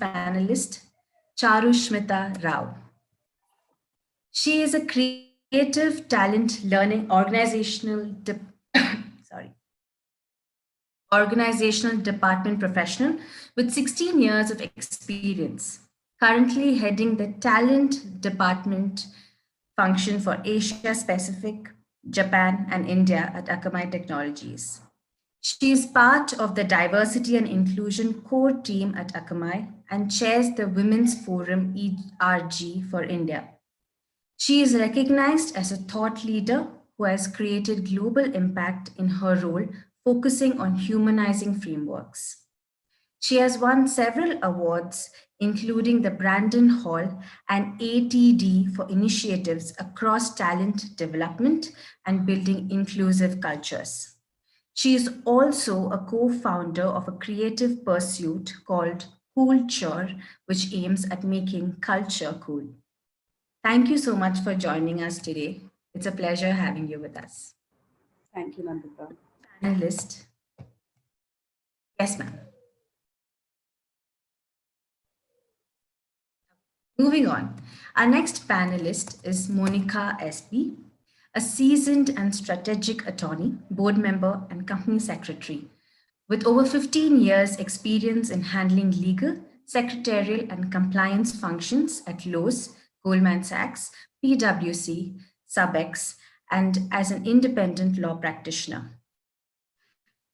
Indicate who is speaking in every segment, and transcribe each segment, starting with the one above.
Speaker 1: panelist, Charusmitha Rao. She is a creative talent learning sorry, organizational department professional with 16 years of experience, currently heading the talent department function for Asia Pacific, Japan, and India at Akamai Technologies. She is part of the Diversity and Inclusion Core team at Akamai and chairs the Women's Forum ERG for India. She is recognized as a thought leader who has created global impact in her role, focusing on humanizing frameworks. She has won several awards, including the Brandon Hall and ATD for initiatives across talent development and building inclusive cultures. She is also a co-founder of a creative pursuit called Culture, which aims at making culture cool. Thank you so much for joining us today. It's a pleasure having you with us.
Speaker 2: Thank you, Nandita.
Speaker 1: Panelist. Yes, ma'am. Moving on. Our next panelist is Monica SB, a seasoned and strategic attorney, board member, and company secretary with over 15 years' experience in handling legal, secretarial, and compliance functions at Lowe, Goldman Sachs, PwC, Subex, and as an independent law practitioner.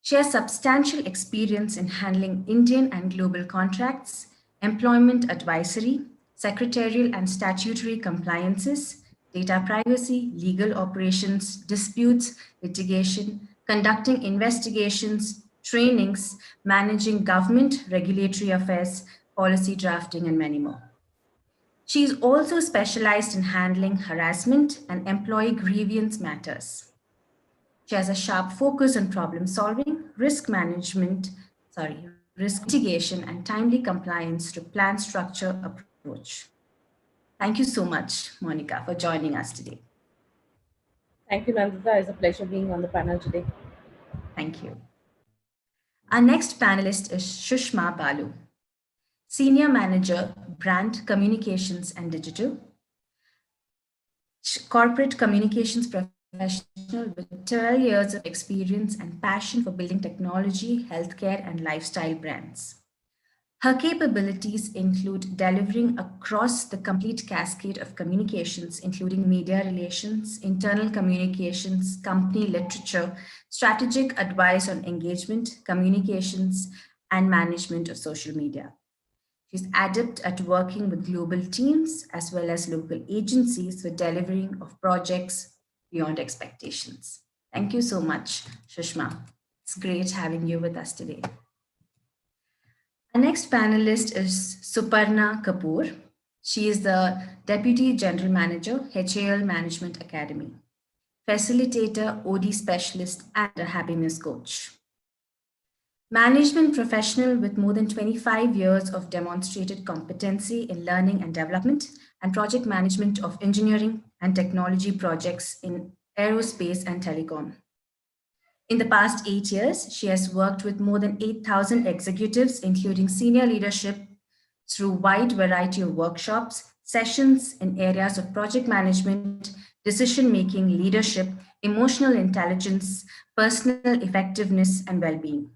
Speaker 1: She has substantial experience in handling Indian and global contracts, employment advisory, secretarial and statutory compliances, data privacy, legal operations, disputes, litigation, conducting investigations, trainings, managing government, regulatory affairs, policy drafting, and many more. She is also specialized in handling harassment and employee grievance matters. She has a sharp focus on problem solving, risk mitigation, and timely compliance to plan structure approach. Thank you so much, Monica, for joining us today.
Speaker 2: Thank you, Nandita. It's a pleasure being on the panel today.
Speaker 1: Thank you. Our next panelist is Sushma Balu, Senior Manager, Brand Communications and Digital, Corporate Communications Professional with 12 years of experience and passion for building technology, healthcare, and lifestyle brands. Her capabilities include delivering across the complete cascade of communications, including media relations, internal communications, company literature, strategic advice on engagement, communications, and management of social media. She's adept at working with global teams as well as local agencies for delivering of projects beyond expectations. Thank you so much, Sushma. It's great having you with us today. Our next panelist is Suparna Kapoor. She is the Deputy General Manager, HAL Management Academy, facilitator, OD specialist, and a happiness coach. Management professional with more than 25 years of demonstrated competency in learning and development and project management of engineering and technology projects in aerospace and telecom. In the past 8 years, she has worked with more than 8,000 executives, including senior leadership, through a wide variety of workshops, sessions in areas of project management, decision-making, leadership, emotional intelligence, personal effectiveness, and well-being.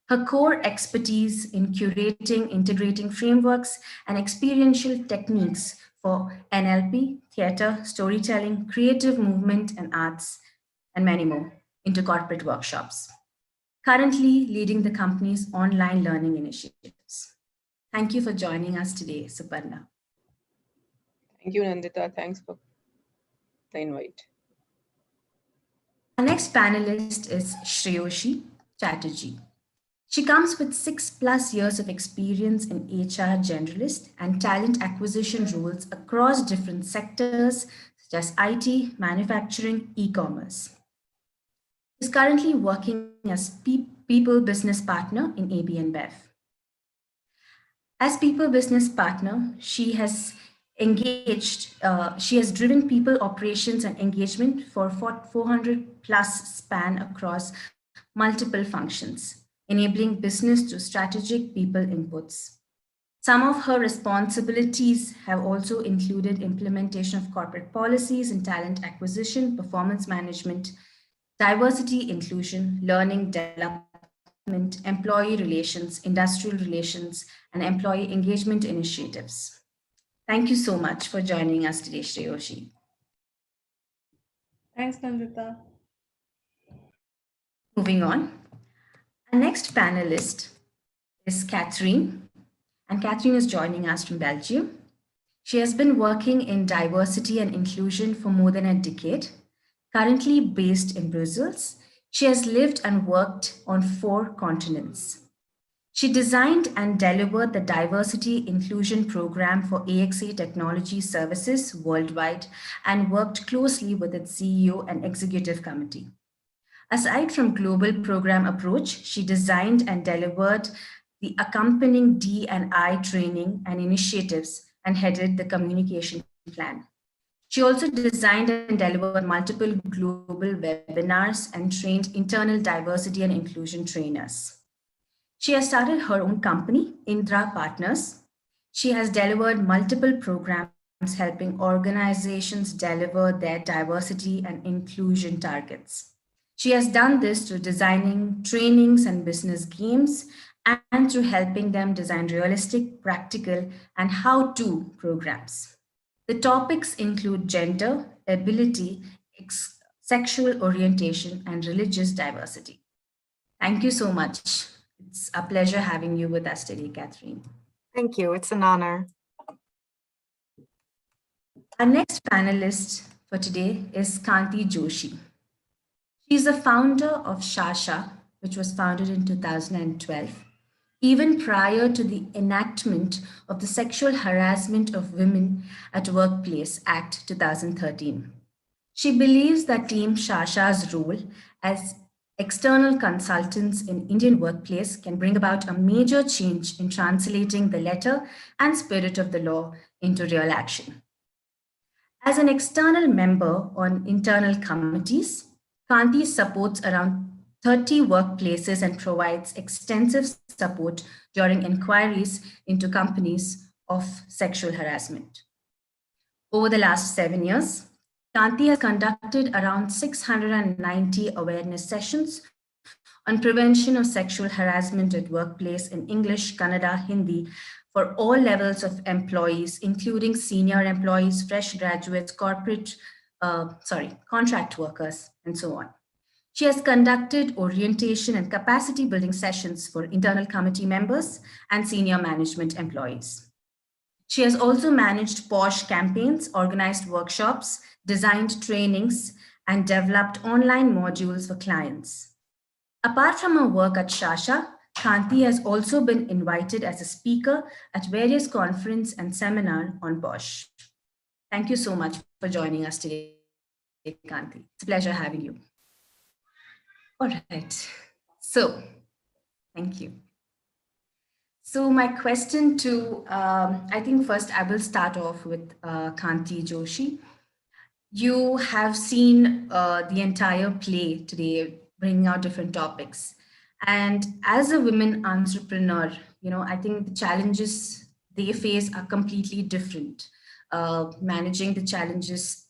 Speaker 1: Her core expertise in curating, integrating frameworks, and experiential techniques for NLP, theater, storytelling, creative movement, and arts, and many more, into corporate workshops, currently leading the company's online learning initiatives. Thank you for joining us today, Suparna.
Speaker 3: Thank you, Nandita. Thanks for the invite.
Speaker 1: Our next panelist is Shreyoshi Chatterjee. She comes with 6+ years of experience in HR generalist and talent acquisition roles across different sectors such as IT, manufacturing, e-commerce. Is currently working as People Business Partner in AB InBev. As People Business Partner, she has driven people operations and engagement for 400+ span across multiple functions, enabling business to strategic people inputs. Some of her responsibilities have also included implementation of corporate policies in talent acquisition, performance management, diversity, inclusion, learning, development, employee relations, industrial relations, and employee engagement initiatives. Thank you so much for joining us today, Shreyoshi.
Speaker 2: Thanks, Nandita.
Speaker 1: Moving on, our next panelist is Katrien, and Katrien is joining us from Belgium. She has been working in diversity and inclusion for more than a decade. Currently based in Brussels, she has lived and worked on 4 continents. She designed and delivered the Diversity Inclusion Program for AXA Technology Services worldwide and worked closely with its CEO and executive committee. Aside from global program approach, she designed and delivered the accompanying D&I training and initiatives and headed the communication plan. She also designed and delivered multiple global webinars and trained internal diversity and inclusion trainers. She has started her own company, Indra Partners. She has delivered multiple programs helping organizations deliver their diversity and inclusion targets. She has done this through designing trainings and business games and through helping them design realistic, practical, and how to programs. The topics include gender, ability, sexual orientation, and religious diversity. Thank you so much. It's a pleasure having you with us today, Katrien.
Speaker 4: Thank you. It's an honor.
Speaker 1: Our next panelist for today is Kanti Joshi. She is the founder of SASHA, which was founded in 2012, even prior to the enactment of the Sexual Harassment of Women at Workplace Act 2013. She believes that Team SASHA's role as external consultants in Indian workplace can bring about a major change in translating the letter and spirit of the law into real action. As an external member on internal committees, Kanti supports around 30 workplaces and provides extensive support during inquiries into companies of sexual harassment. Over the last 7 years, Kanti has conducted around 690 awareness sessions on prevention of sexual harassment at workplace in English, Kannada, Hindi for all levels of employees, including senior employees, fresh graduates, contract workers, and so on. She has conducted orientation and capacity building sessions for internal committee members and senior management employees. She has also managed POSH campaigns, organized workshops, designed trainings, and developed online modules for clients. Apart from her work at SASHA, Kanti has also been invited as a speaker at various conferences and seminars on POSH. Thank you so much for joining us today, Kanti. It's a pleasure having you. All right, so thank you. So my question to, I think first I will start off with Kanti Joshi. You have seen the entire play today, bringing out different topics. And as a women entrepreneur, I think the challenges they face are completely different. Managing the challenges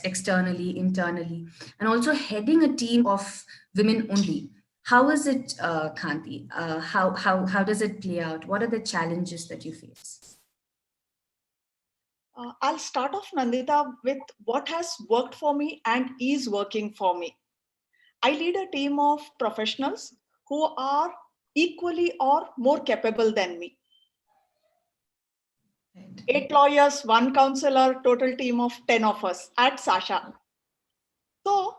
Speaker 1: externally, internally, and also heading a team of women only. How is it, Kanti? How does it play out? What are the challenges that you face?
Speaker 5: I'll start off, Nandita, with what has worked for me and is working for me. I lead a team of professionals who are equally or more capable than me. Right. 8 lawyers, 1 counselor, total team of 10 of us at SASHA. So,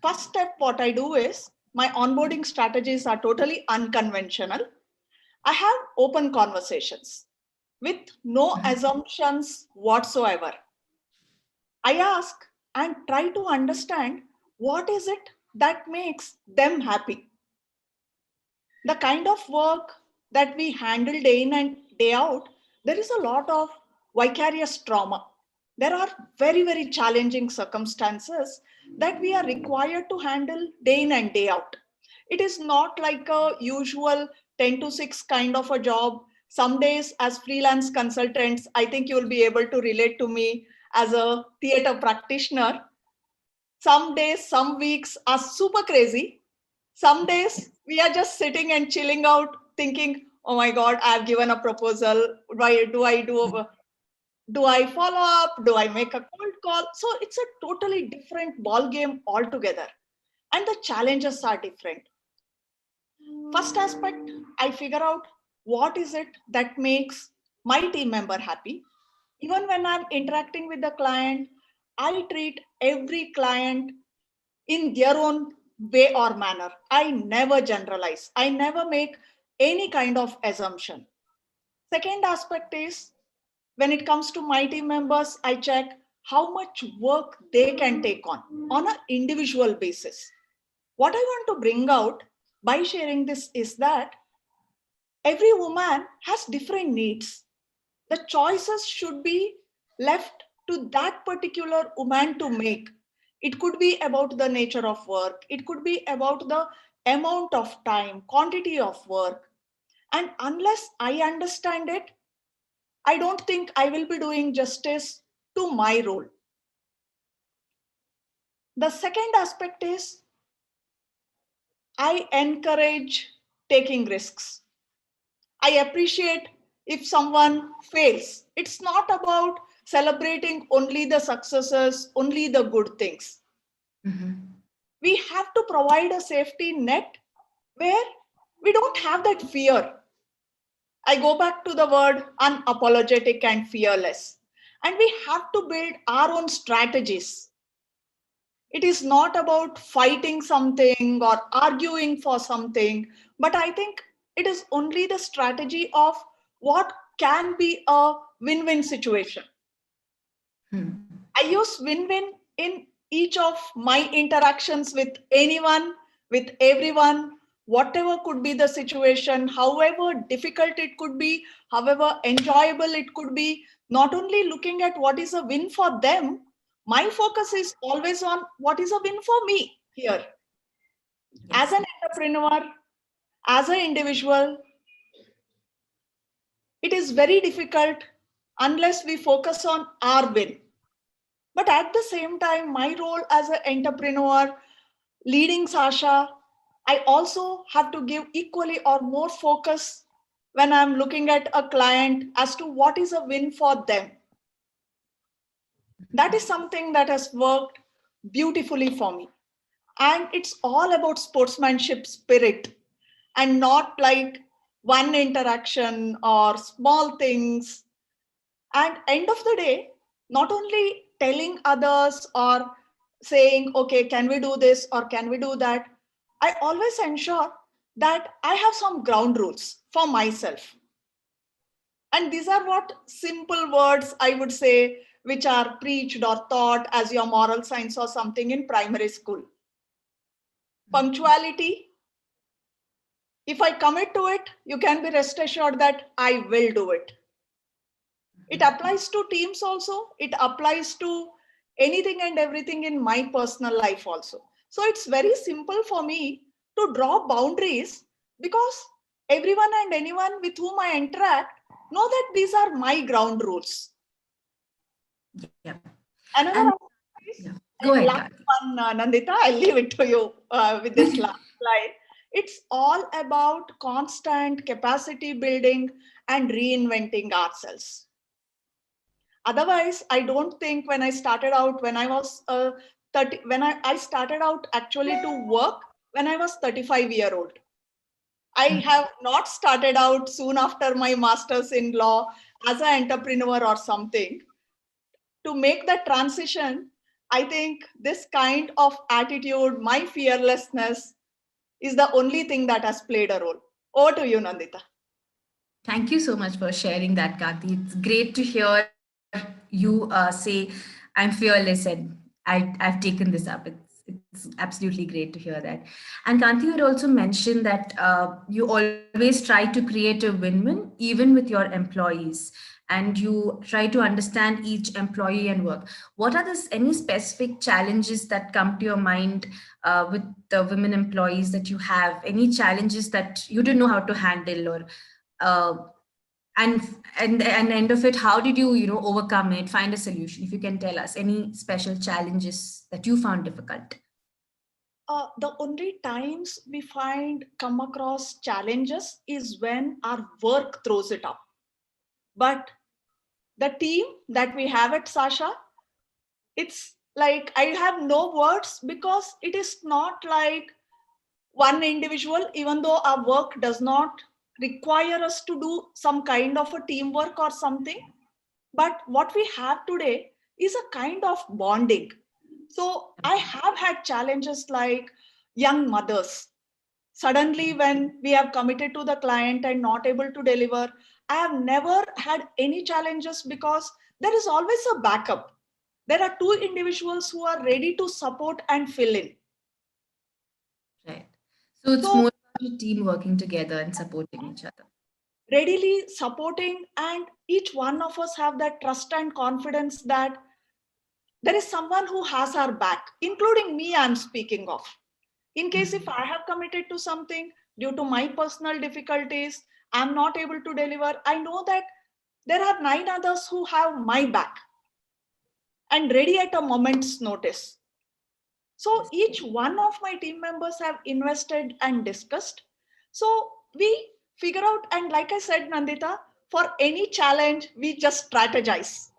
Speaker 5: first step, what I do is my onboarding strategies are totally unconventional. I have open conversations with no assumptions whatsoever. I ask and try to understand what is it that makes them happy. The kind of work that we handle day in and day out, there is a lot of vicarious trauma. There are very, very challenging circumstances that we are required to handle day in and day out. It is not like a usual 10 to 6 kind of a job, Some days as freelance consultants, I think you'll be able to relate to me as a theater practitioner. Some days, some weeks are super crazy. Some days we are just sitting and chilling out thinking, oh my God, I've given a proposal. Do I follow up? Do I make a cold call? So it's a totally different ball game altogether. And the challenges are different. First aspect, I figure out what is it that makes my team member happy. Even when I'm interacting with the client, I treat every client in their own way or manner. I never generalize. I never make any kind of assumption. Second aspect is when it comes to my team members, I check how much work they can take on an individual basis. What I want to bring out by sharing this is that every woman has different needs. The choices should be left to that particular woman to make. It could be about the nature of work. It could be about the amount of time, quantity of work. And unless I understand it, I don't think I will be doing justice to my role. The second aspect is I encourage taking risks. I appreciate if someone fails. It's not about celebrating only the successes, only the good things.
Speaker 1: Mm-hmm.
Speaker 5: We have to provide a safety net where we don't have that fear. I go back to the word unapologetic and fearless. And we have to build our own strategies. It is not about fighting something or arguing for something, but I think it is only the strategy of what can be a win-win situation. I use win-win in each of my interactions with anyone, with everyone, whatever could be the situation, however difficult it could be, however enjoyable it could be, not only looking at what is a win for them, my focus is always on what is a win for me here. As an entrepreneur, as an individual, it is very difficult unless we focus on our win. But at the same time, my role as an entrepreneur, leading SASHA, I also have to give equally or more focus when I'm looking at a client as to what is a win for them. That is something that has worked beautifully for me. And it's all about sportsmanship spirit and not like one interaction or small things. And end of the day, not only telling others or saying, okay, can we do this or can we do that? I always ensure that I have some ground rules for myself. And these are what simple words I would say, which are preached or taught as your moral science or something in primary school. Punctuality. If I commit to it, you can be rest assured that I will do it. It applies to teams also. It applies to anything and everything in my personal life also. So it's very simple for me to draw boundaries because everyone and anyone with whom I interact know that these are my ground rules.
Speaker 1: Yeah.
Speaker 5: Another
Speaker 1: Go ahead,
Speaker 5: last one, Nandita, I'll leave it to you with this last slide. It's all about constant capacity building and reinventing ourselves. Otherwise, I don't think when I started out, when I was 30, when I started out actually to work when I was 35-year-old. I have not started out soon after my master's in law as an entrepreneur or something. To make that transition, I think this kind of attitude, my fearlessness, is the only thing that has played a role. Over to you, Nandita.
Speaker 1: Thank you so much for sharing that, Kanti. It's great to hear you say, I'm fearless and I've taken this up. It's absolutely great to hear that. And Kanti, you had also mentioned that you always try to create a win-win, even with your employees, and you try to understand each employee and work. What are any specific challenges that come to your mind with the women employees that you have? Any challenges that you didn't know how to handle, or and end of it, how did you, overcome it, find a solution? If you can tell us any special challenges that you found difficult.
Speaker 5: The only times we come across challenges is when our work throws it up. But the team that we have at SASHA, it's like I have no words, because it is not like one individual, even though our work does not require us to do some kind of a teamwork or something. But what we have today is a kind of bonding. So I have had challenges like young mothers. Suddenly, when we have committed to the client and not able to deliver, I have never had any challenges, because there is always a backup. There are two individuals who are ready to support and fill in.
Speaker 1: Right. So it's
Speaker 5: So-
Speaker 1: more about a team working together and supporting each other.
Speaker 5: Readily supporting, and each one of us have that trust and confidence that there is someone who has our back, including me, I'm speaking of. In case if I have committed to something due to my personal difficulties, I'm not able to deliver, I know that there are 9 others who have my back and ready at a moment's notice. So each one of my team members have invested and discussed. So we figure out, and like I said, Nandita, for any challenge, we just strategize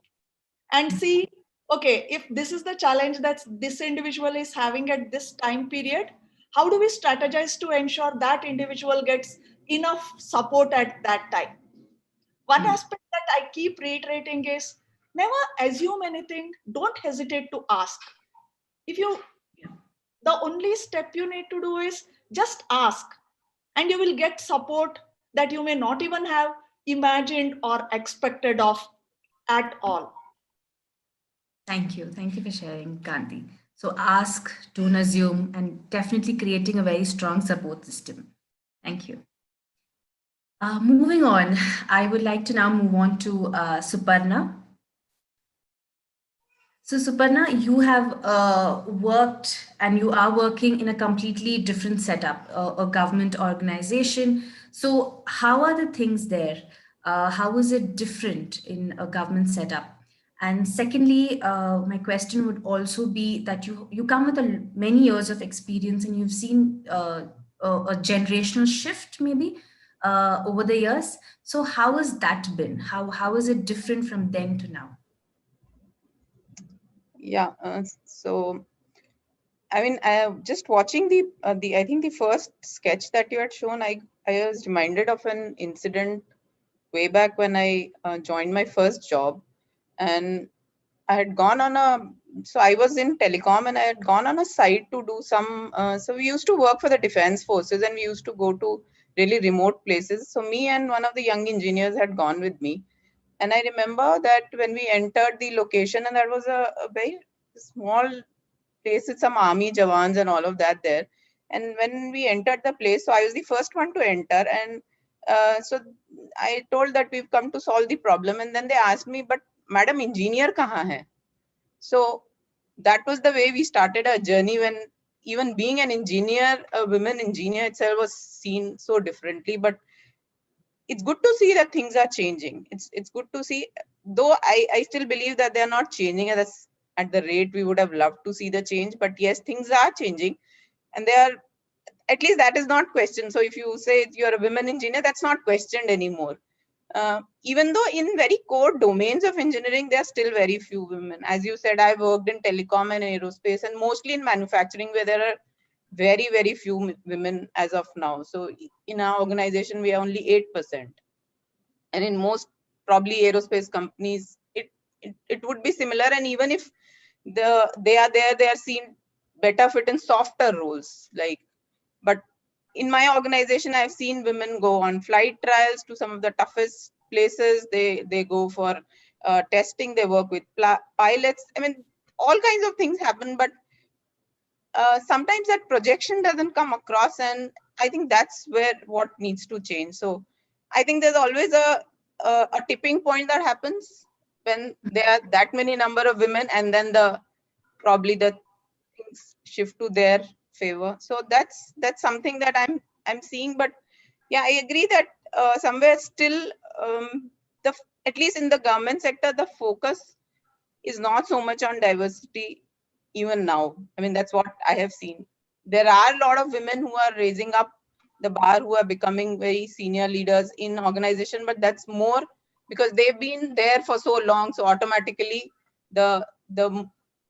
Speaker 5: and see, okay, if this is the challenge that this individual is having at this time period, how do we strategize to ensure that individual gets enough support at that time? One aspect that I keep reiterating is never assume anything, don't hesitate to ask. If you, the only step you need to do is just ask, and you will get support that you may not even have imagined or expected of at all.
Speaker 1: Thank you. Thank you for sharing, Kanti. So ask, don't assume, and definitely creating a very strong support system. Thank you. Moving on, I would like to now move on to Suparna. So Suparna, you have worked and you are working in a completely different setup, a government organization. So how are the things there? How is it different in a government setup? And secondly, my question would also be that you come with many years of experience, and you've seen a generational shift maybe over the years. So how has that been? How is it different from then to now?
Speaker 3: Yeah. So I mean, just watching I think the first sketch that you had shown, I was reminded of an incident way back when I joined my first job, and I had gone on so I was in telecom, and I had gone on a site to do some, so we used to work for the defense forces, and we used to go to really remote places. So me and one of the young engineers had gone with me. And I remember that when we entered the location, and that was a very small place with some army jawans and all of that there. And when we entered the place, so I was the first one to enter. And so I told that we've come to solve the problem. And then they asked me, but Madam, engineer kahan hai? So that was the way we started our journey, when even being an engineer, a women engineer itself was seen so differently. But it's good to see that things are changing. It's good to see, though I still believe that they're not changing at the rate we would have loved to see the change. But yes, things are changing, and they are, at least that is not questioned. So if you say you're a women engineer, that's not questioned anymore. Even though in very core domains of engineering, there are still very few women. As you said, I worked in telecom and aerospace, and mostly in manufacturing, where there are very, very few women as of now. So in our organization, we are only 8%. And in most probably aerospace companies, it would be similar. And even if they are there, they are seen better fit in softer roles. But in my organization, I've seen women go on flight trials to some of the toughest places. They go for testing. They work with pilots. I mean, all kinds of things happen, but sometimes that projection doesn't come across, and I think that's where what needs to change. So I think there's always a tipping point that happens when there are that many number of women, and then probably the things shift to their favor. So that's something that I'm seeing. But yeah, I agree that somewhere still at least in the government sector, the focus is not so much on diversity even now. I mean, that's what I have seen. There are a lot of women who are raising up the bar, who are becoming very senior leaders in organization, but that's more because they've been there for so long. So automatically the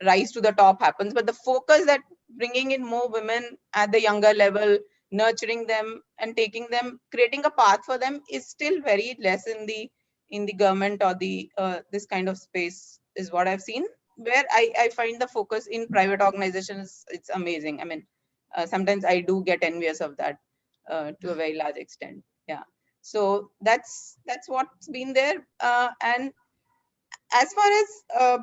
Speaker 3: rise to the top happens. But the focus that bringing in more women at the younger level, nurturing them and taking them, creating a path for them is still very less in the government or the this kind of space is what I've seen. Where I find the focus in private organizations, it's amazing. I mean, sometimes I do get envious of that to a very large extent. Yeah. So that's what's been there. And as far as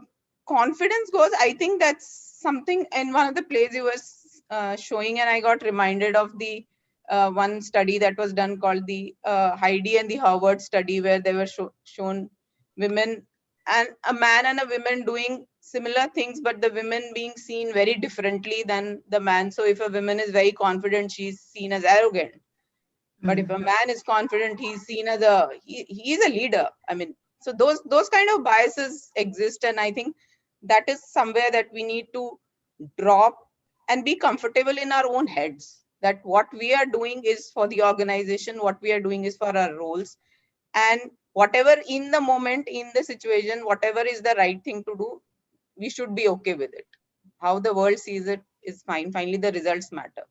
Speaker 3: confidence goes, I think that's something in one of the plays you were showing, and I got reminded of the one study that was done called the Heidi and the Harvard study, where they were shown women and a man and a woman doing similar things, but the women being seen very differently than the man. So if a woman is very confident, she's seen as arrogant. But if a man is confident, he's seen as he's a leader. I mean, so those kind of biases exist, and I think that is somewhere that we need to drop and be comfortable in our own heads, that what we are doing is for the organization, what we are doing is for our roles, and whatever in the moment, in the situation, whatever is the right thing to do, we should be okay with it. How the world sees it is fine. Finally, the results matter.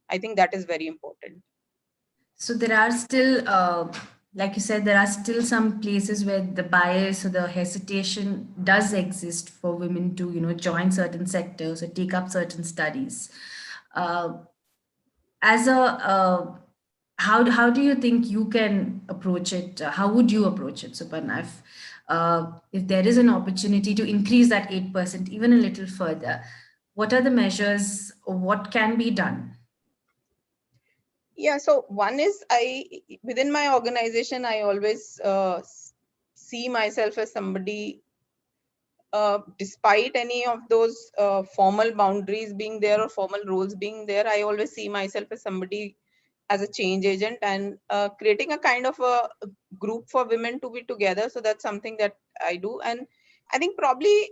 Speaker 3: I think that is very important.
Speaker 1: So there are still, like you said, there are still some places where the bias or the hesitation does exist for women to, join certain sectors or take up certain studies. As a how do you think you can approach it? How would you approach it, Suparna, if there is an opportunity to increase that 8% even a little further? What are the measures, or what can be done?
Speaker 3: Yeah, so one is within my organization, I always see myself as somebody, despite any of those formal boundaries being there or formal roles being there, I always see myself as somebody, as a change agent, and creating a kind of a group for women to be together. So that's something that I do. And I think probably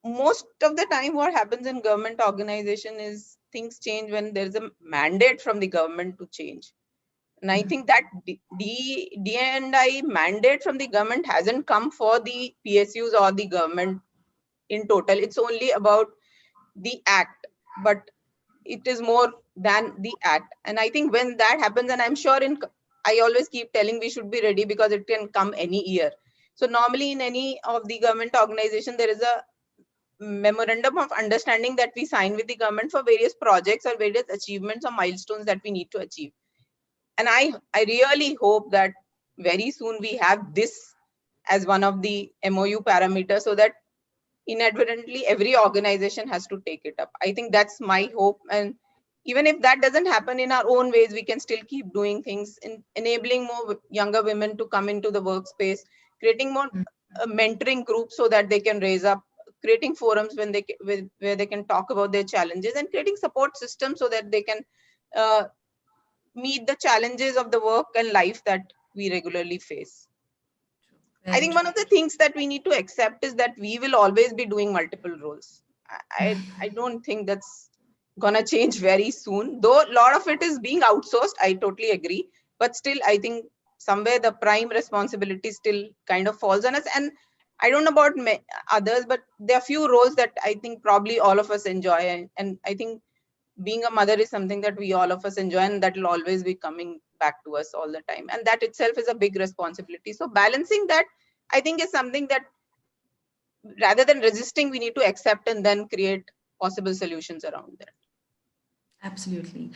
Speaker 3: most of the time what happens in government organization is things change when there's a mandate from the government to change. And I think that D&I mandate from the government hasn't come for the PSUs or the government in total. It's only about the act, but it is more than the act. And I think when that happens, and I'm sure I always keep telling we should be ready because it can come any year. So normally in any of the government organization, there is a memorandum of understanding that we sign with the government for various projects or various achievements or milestones that we need to achieve. And I really hope that very soon we have this as one of the MOU parameters, so that inadvertently every organization has to take it up. I think that's my hope. And even if that doesn't happen in our own ways, we can still keep doing things in enabling more younger women to come into the workspace, creating more mentoring groups so that they can raise up, creating forums where they can talk about their challenges, and creating support systems so that they can meet the challenges of the work and life that we regularly face. I think one of the things that we need to accept is that we will always be doing multiple roles. I don't think that's gonna change very soon, though a lot of it is being outsourced. I totally agree, but still I think somewhere the prime responsibility still kind of falls on us. And I don't know about others, but there are few roles that I think probably all of us enjoy, and I think being a mother is something that we all of us enjoy, and that will always be coming back to us all the time, and that itself is a big responsibility. So balancing that, I think, is something that rather than resisting, we need to accept and then create possible solutions around that.
Speaker 1: Absolutely.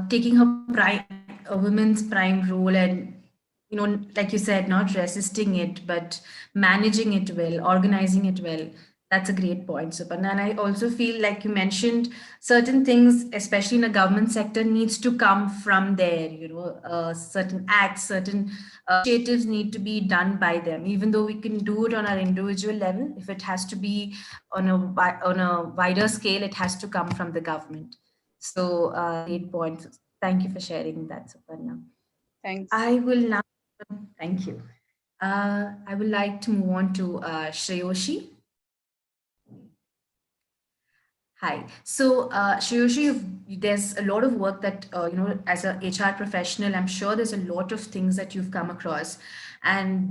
Speaker 1: Taking a women's prime role, and like you said, not resisting it, but managing it well, organizing it well. That's a great point, Suparna. And I also feel like you mentioned certain things, especially in the government sector, needs to come from there. Certain acts, certain initiatives need to be done by them. Even though we can do it on our individual level, if it has to be on a wider scale, it has to come from the government. So, great point. Thank you for sharing that, Suparna.
Speaker 3: Thanks.
Speaker 1: I will now, thank you. I would like to move on to Shreyoshi. Hi. So, Shreyoshi, there's a lot of work that, as a HR professional, I'm sure there's a lot of things that you've come across. And,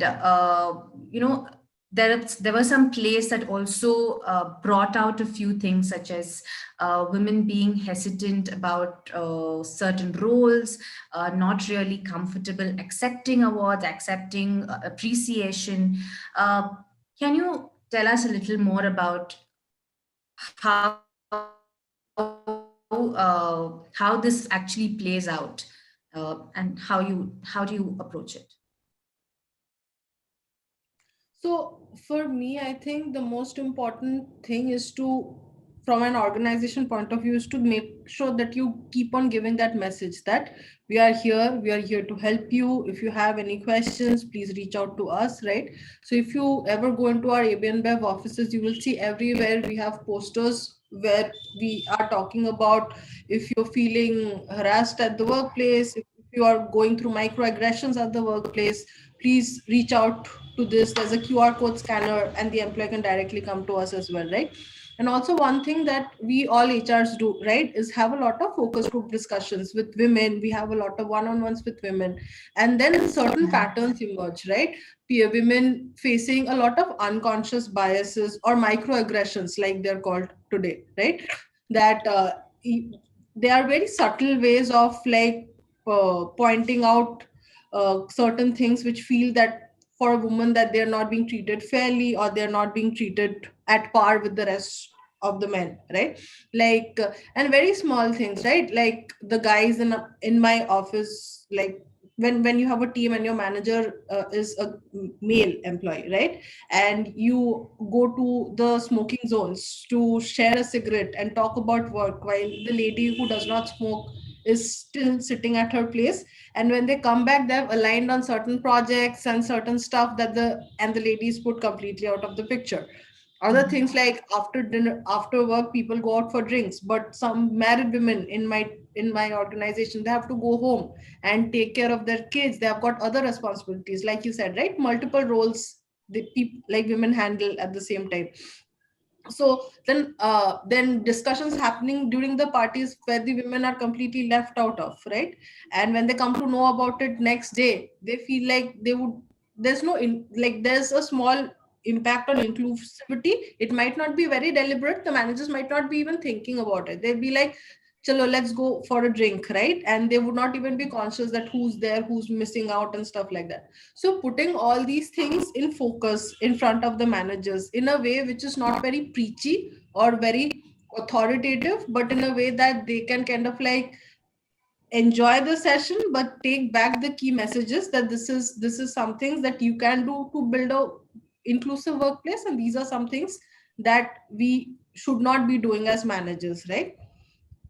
Speaker 1: there were some plays that also brought out a few things, such as women being hesitant about certain roles, not really comfortable accepting awards, accepting appreciation. Uh, can you tell us a little more about how this actually plays out, and how do you approach it?
Speaker 2: So for me, I think the most important thing is to, from an organization point of view, is to make sure that you keep on giving that message that we are here to help you. If you have any questions, please reach out to us, right? So if you ever go into our ABN Bev offices, you will see everywhere we have posters where we are talking about if you're feeling harassed at the workplace, if you are going through microaggressions at the workplace, please reach out to this. There's a QR code scanner and the employee can directly come to us as well, right? And also one thing that we all HRs do, right, is have a lot of focus group discussions with women. We have a lot of one-on-ones with women. And then certain patterns emerge, right? Women facing a lot of unconscious biases or microaggressions, like they're called today, right? That they are very subtle ways of like pointing out certain things which feel that for a woman that they're not being treated fairly or they're not being treated at par with the rest of the men, right? Like and very small things, right? Like the guys in my office, like when you have a team and your manager is a male employee, right? And you go to the smoking zones to share a cigarette and talk about work while the lady who does not smoke is still sitting at her place, and when they come back they've aligned on certain projects and certain stuff that the ladies put completely out of the picture. Other things like after dinner, after work, people go out for drinks, but some married women in my organization, they have to go home and take care of their kids. They have got other responsibilities, like you said, right? Multiple roles the people like women handle at the same time. So then discussions happening during the parties where the women are completely left out of, right? And when they come to know about it next day, they feel like they would there's no like there's a small impact on inclusivity. It might not be very deliberate, the managers might not be even thinking about it, they'd be like, chalo, let's go for a drink, right? And they would not even be conscious that who's there, who's missing out and stuff like that. So putting all these things in focus in front of the managers in a way which is not very preachy or very authoritative, but in a way that they can kind of like enjoy the session but take back the key messages that this is some things that you can do to build a inclusive workplace, and these are some things that we should not be doing as managers, right?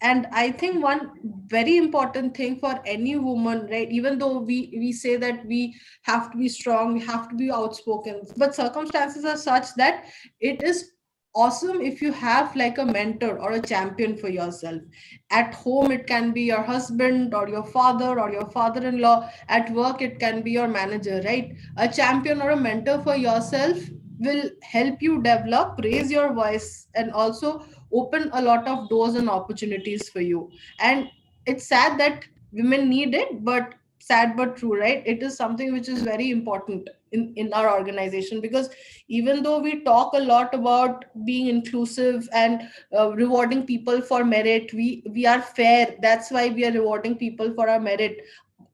Speaker 2: And I think one very important thing for any woman, right, even though we say that we have to be strong, we have to be outspoken, but circumstances are such that it is awesome if you have like a mentor or a champion for yourself. At home it can be your husband or your father or your father-in-law. At work it can be your manager, right? A champion or a mentor for yourself will help you develop, raise your voice, and also open a lot of doors and opportunities for you. And it's sad that women need it, but sad but true, right? It is something which is very important in our organization, because even though we talk a lot about being inclusive and rewarding people for merit, we are fair, that's why we are rewarding people for our merit.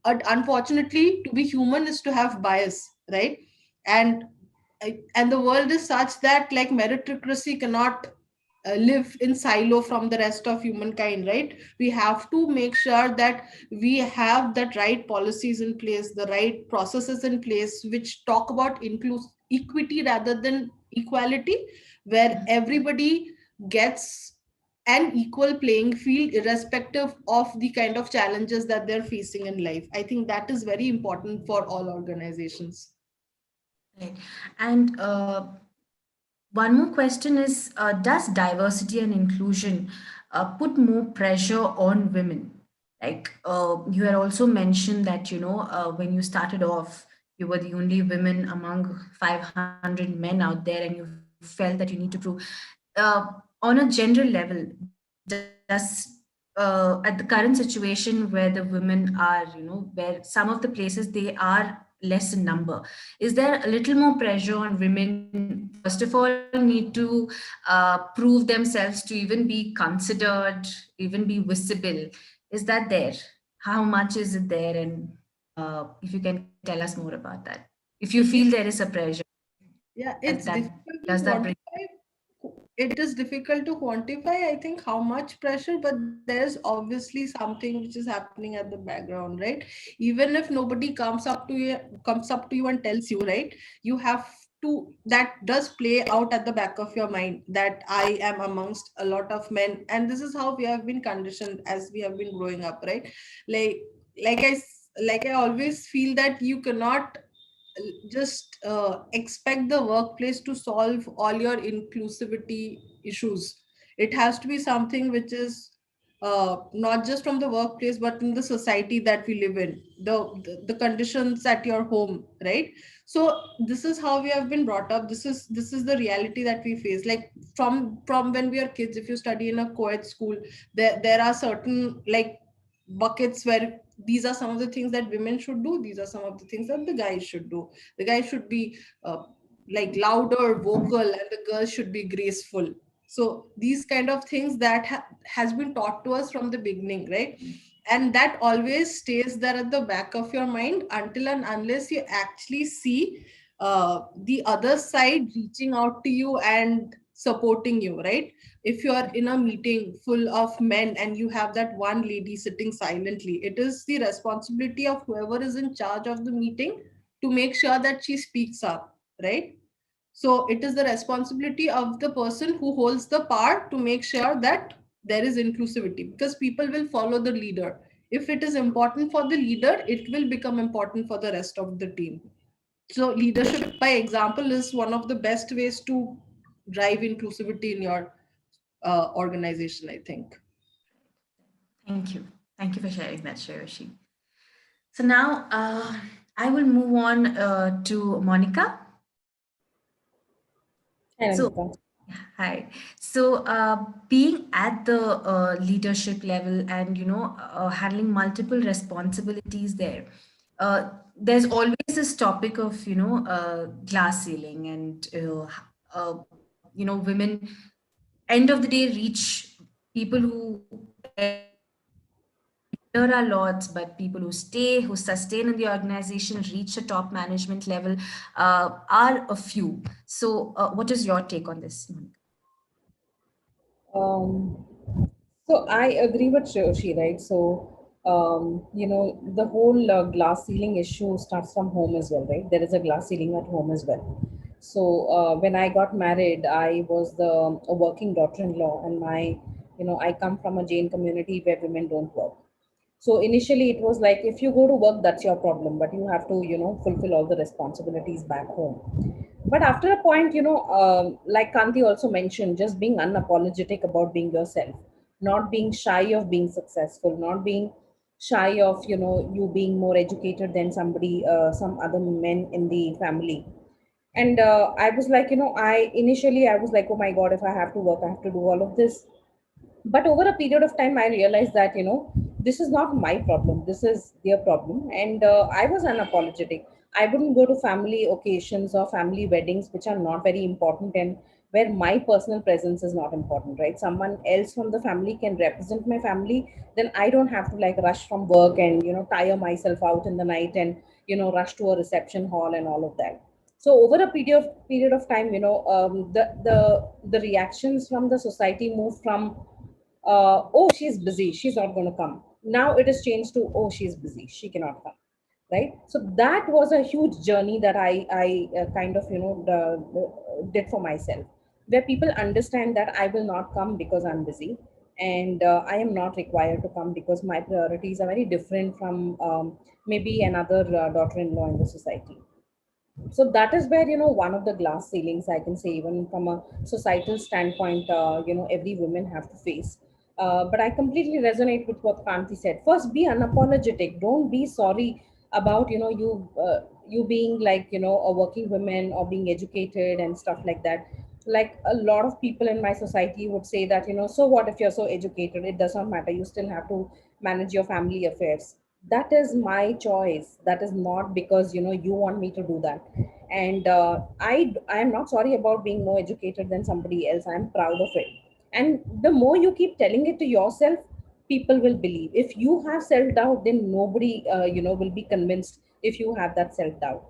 Speaker 2: But unfortunately, to be human is to have bias, right? and and the world is such that like meritocracy cannot live in silo from the rest of humankind, right? We have to make sure that we have that right policies in place, the right processes in place which talk about equity rather than equality, where everybody gets an equal playing field irrespective of the kind of challenges that they're facing in life. I think that is very important for all organizations.
Speaker 1: Right. And one more question is, does diversity and inclusion put more pressure on women? Like, you had also mentioned that, when you started off, you were the only women among 500 men out there, and you felt that you need to prove. On a general level, does at the current situation where the women are, where some of the places they are less in number, is there a little more pressure on women, first of all, need to prove themselves to even be considered, even be visible? Is that there? How much is it there? And if you can tell us more about that. If you feel
Speaker 2: Yeah,
Speaker 1: there is a pressure,
Speaker 2: yeah,
Speaker 1: that
Speaker 2: it's
Speaker 1: that
Speaker 2: difficult
Speaker 1: does
Speaker 2: to
Speaker 1: that bring?
Speaker 2: quantify. It is difficult to quantify, I think, how much pressure, but there's obviously something which is happening at the background, right? Even if nobody comes up to you and tells you, right? You have to, that does play out at the back of your mind, that I am amongst a lot of men, and this is how we have been conditioned as we have been growing up, right? Like like I always feel that you cannot just expect the workplace to solve all your inclusivity issues. It has to be something which is not just from the workplace but in the society that we live in, the conditions at your home, right? So this is how we have been brought up. This is the reality that we face. Like from when we are kids, if you study in a co-ed school, there are certain like buckets where these are some of the things that women should do, these are some of the things that the guys should do. The guys should be like louder vocal, and the girls should be graceful. So these kind of things that has been taught to us from the beginning, right? And that always stays there at the back of your mind until and unless you actually see the other side reaching out to you and supporting you, right? If you are in a meeting full of men and you have that one lady sitting silently, it is the responsibility of whoever is in charge of the meeting to make sure that she speaks up, right? So it is the responsibility of the person who holds the power to make sure that there is inclusivity, because people will follow the leader. If it is important for the leader, it will become important for the rest of the team. So leadership by example is one of the best ways to drive inclusivity in your organization, I think.
Speaker 1: Thank you. Thank you for sharing that, Shreyoshi. So now I will move on to Monica.
Speaker 6: Hi,
Speaker 1: So,
Speaker 6: Namrata.
Speaker 1: hi. So, being at the leadership level and handling multiple responsibilities there, there's always this topic of glass ceiling and women. End of the day, reach people who there are lots, but people who stay, who sustain in the organization, reach a top management level, are a few. So, what is your take on this, Monica?
Speaker 6: Um, so I agree with Shreyoshi, right? So, the whole glass ceiling issue starts from home as well, right? There is a glass ceiling at home as well. So, when I got married, I was a working daughter-in-law, and I come from a Jain community where women don't work. So initially it was like, if you go to work, that's your problem, but you have to, fulfill all the responsibilities back home. But after a point, like Kanti also mentioned, just being unapologetic about being yourself, not being shy of being successful, not being shy of, you being more educated than some other men in the family. And I was like, I was like, oh my God, if I have to work, I have to do all of this. But over a period of time I realized that this is not my problem, this is their problem. And I was unapologetic. I wouldn't go to family occasions or family weddings which are not very important, and where my personal presence is not important, right? Someone else from the family can represent my family, then I don't have to like rush from work and tire myself out in the night and rush to a reception hall and all of that. So over a period of time, the reactions from the society moved from oh, she's busy, she's not going to come. Now it has changed to, oh, she's busy, she cannot come. Right. So that was a huge journey that I kind of, did for myself, where people understand that I will not come because I'm busy. And I am not required to come because my priorities are very different from maybe another daughter in law in the society. So that is where one of the glass ceilings, I can say, even from a societal standpoint, every woman have to face. But I completely resonate with what Kanti said. First, be unapologetic, don't be sorry about you being like a working woman or being educated and stuff like that. Like a lot of people in my society would say that so what if you're so educated, it does not matter, you still have to manage your family affairs. That is my choice. That is not because you want me to do that. And I am not sorry about being more educated than somebody else. I'm proud of it. And the more you keep telling it to yourself, people will believe. If you have self doubt, then nobody will be convinced if you have that self doubt.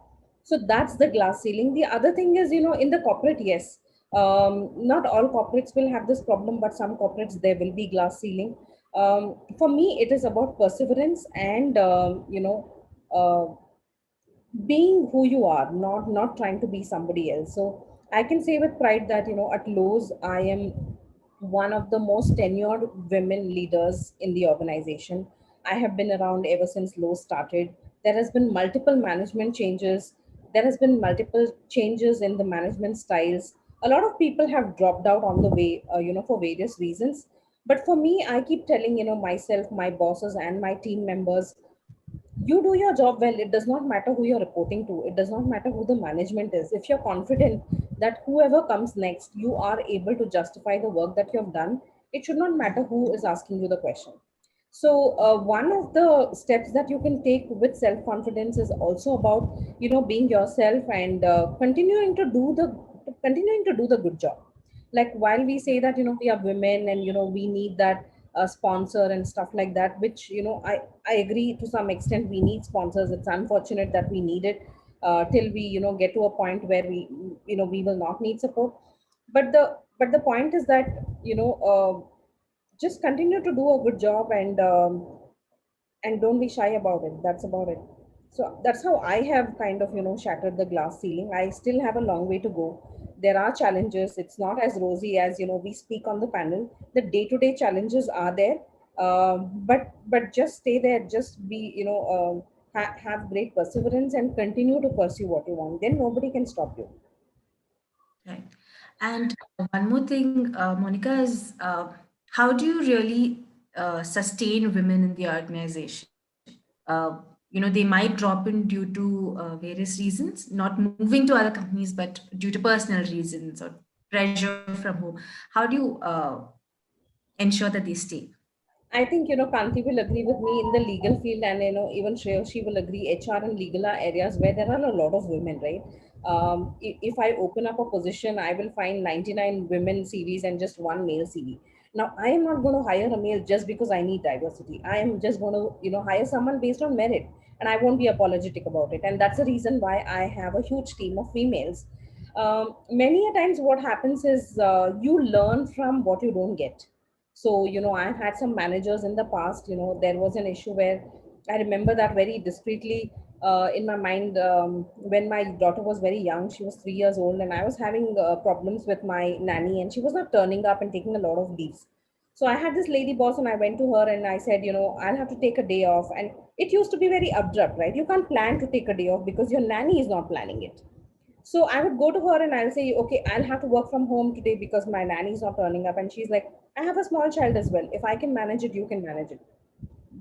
Speaker 6: So that's the glass ceiling. The other thing is, in the corporate, yes, not all corporates will have this problem, but some corporates there will be glass ceiling. For me, it is about perseverance and uh, being who you are, not trying to be somebody else. So I can say with pride that at Lowe's I am one of the most tenured women leaders in the organization. I have been around ever since Lowe's started. There has been multiple management changes. There has been multiple changes in the management styles. A lot of people have dropped out on the way, for various reasons. But for me, I keep telling myself, my bosses, and my team members, you do your job well. It does not matter who you're reporting to, it does not matter who the management is. If you're confident that whoever comes next, you are able to justify the work that you have done, it should not matter who is asking you the question. So one of the steps that you can take with self confidence is also about being yourself and continuing to do the good job. Like while we say that we are women and we need that sponsor and stuff like that, which I agree to some extent, we need sponsors. It's unfortunate that we need it till we get to a point where we will not need support. But the point is that just continue to do a good job and don't be shy about it. That's about it. So that's how I have kind of shattered the glass ceiling. I still have a long way to go. There are challenges. It's not as rosy as we speak on the panel. The day to day challenges are there. But just stay there. Just be have great perseverance and continue to pursue what you want. Then nobody can stop you.
Speaker 1: Right. And one more thing, Monica, is how do you really sustain women in the organization? They might drop in due to various reasons, not moving to other companies, but due to personal reasons or pressure from home. How do you ensure that they stay?
Speaker 6: I think Kanti will agree with me in the legal field, and even Shreyoshi will agree. HR and legal are areas where there are a lot of women, right? If I open up a position, I will find 99 women CVs and just one male CV. Now, I am not going to hire a male just because I need diversity. I am just going to hire someone based on merit, and I won't be apologetic about it. And that's the reason why I have a huge team of females. Many a times, what happens is you learn from what you don't get. So I've had some managers in the past. There was an issue where I remember that very discreetly in my mind. When my daughter was very young, she was 3 years old, and I was having problems with my nanny, and she was not turning up and taking a lot of leaves. So I had this lady boss, and I went to her and I said, I'll have to take a day off. And it used to be very abrupt, right? You can't plan to take a day off because your nanny is not planning it. So I would go to her and I'll say, okay, I'll have to work from home today because my nanny's not turning up. And she's like, I have a small child as well. If I can manage it, you can manage it.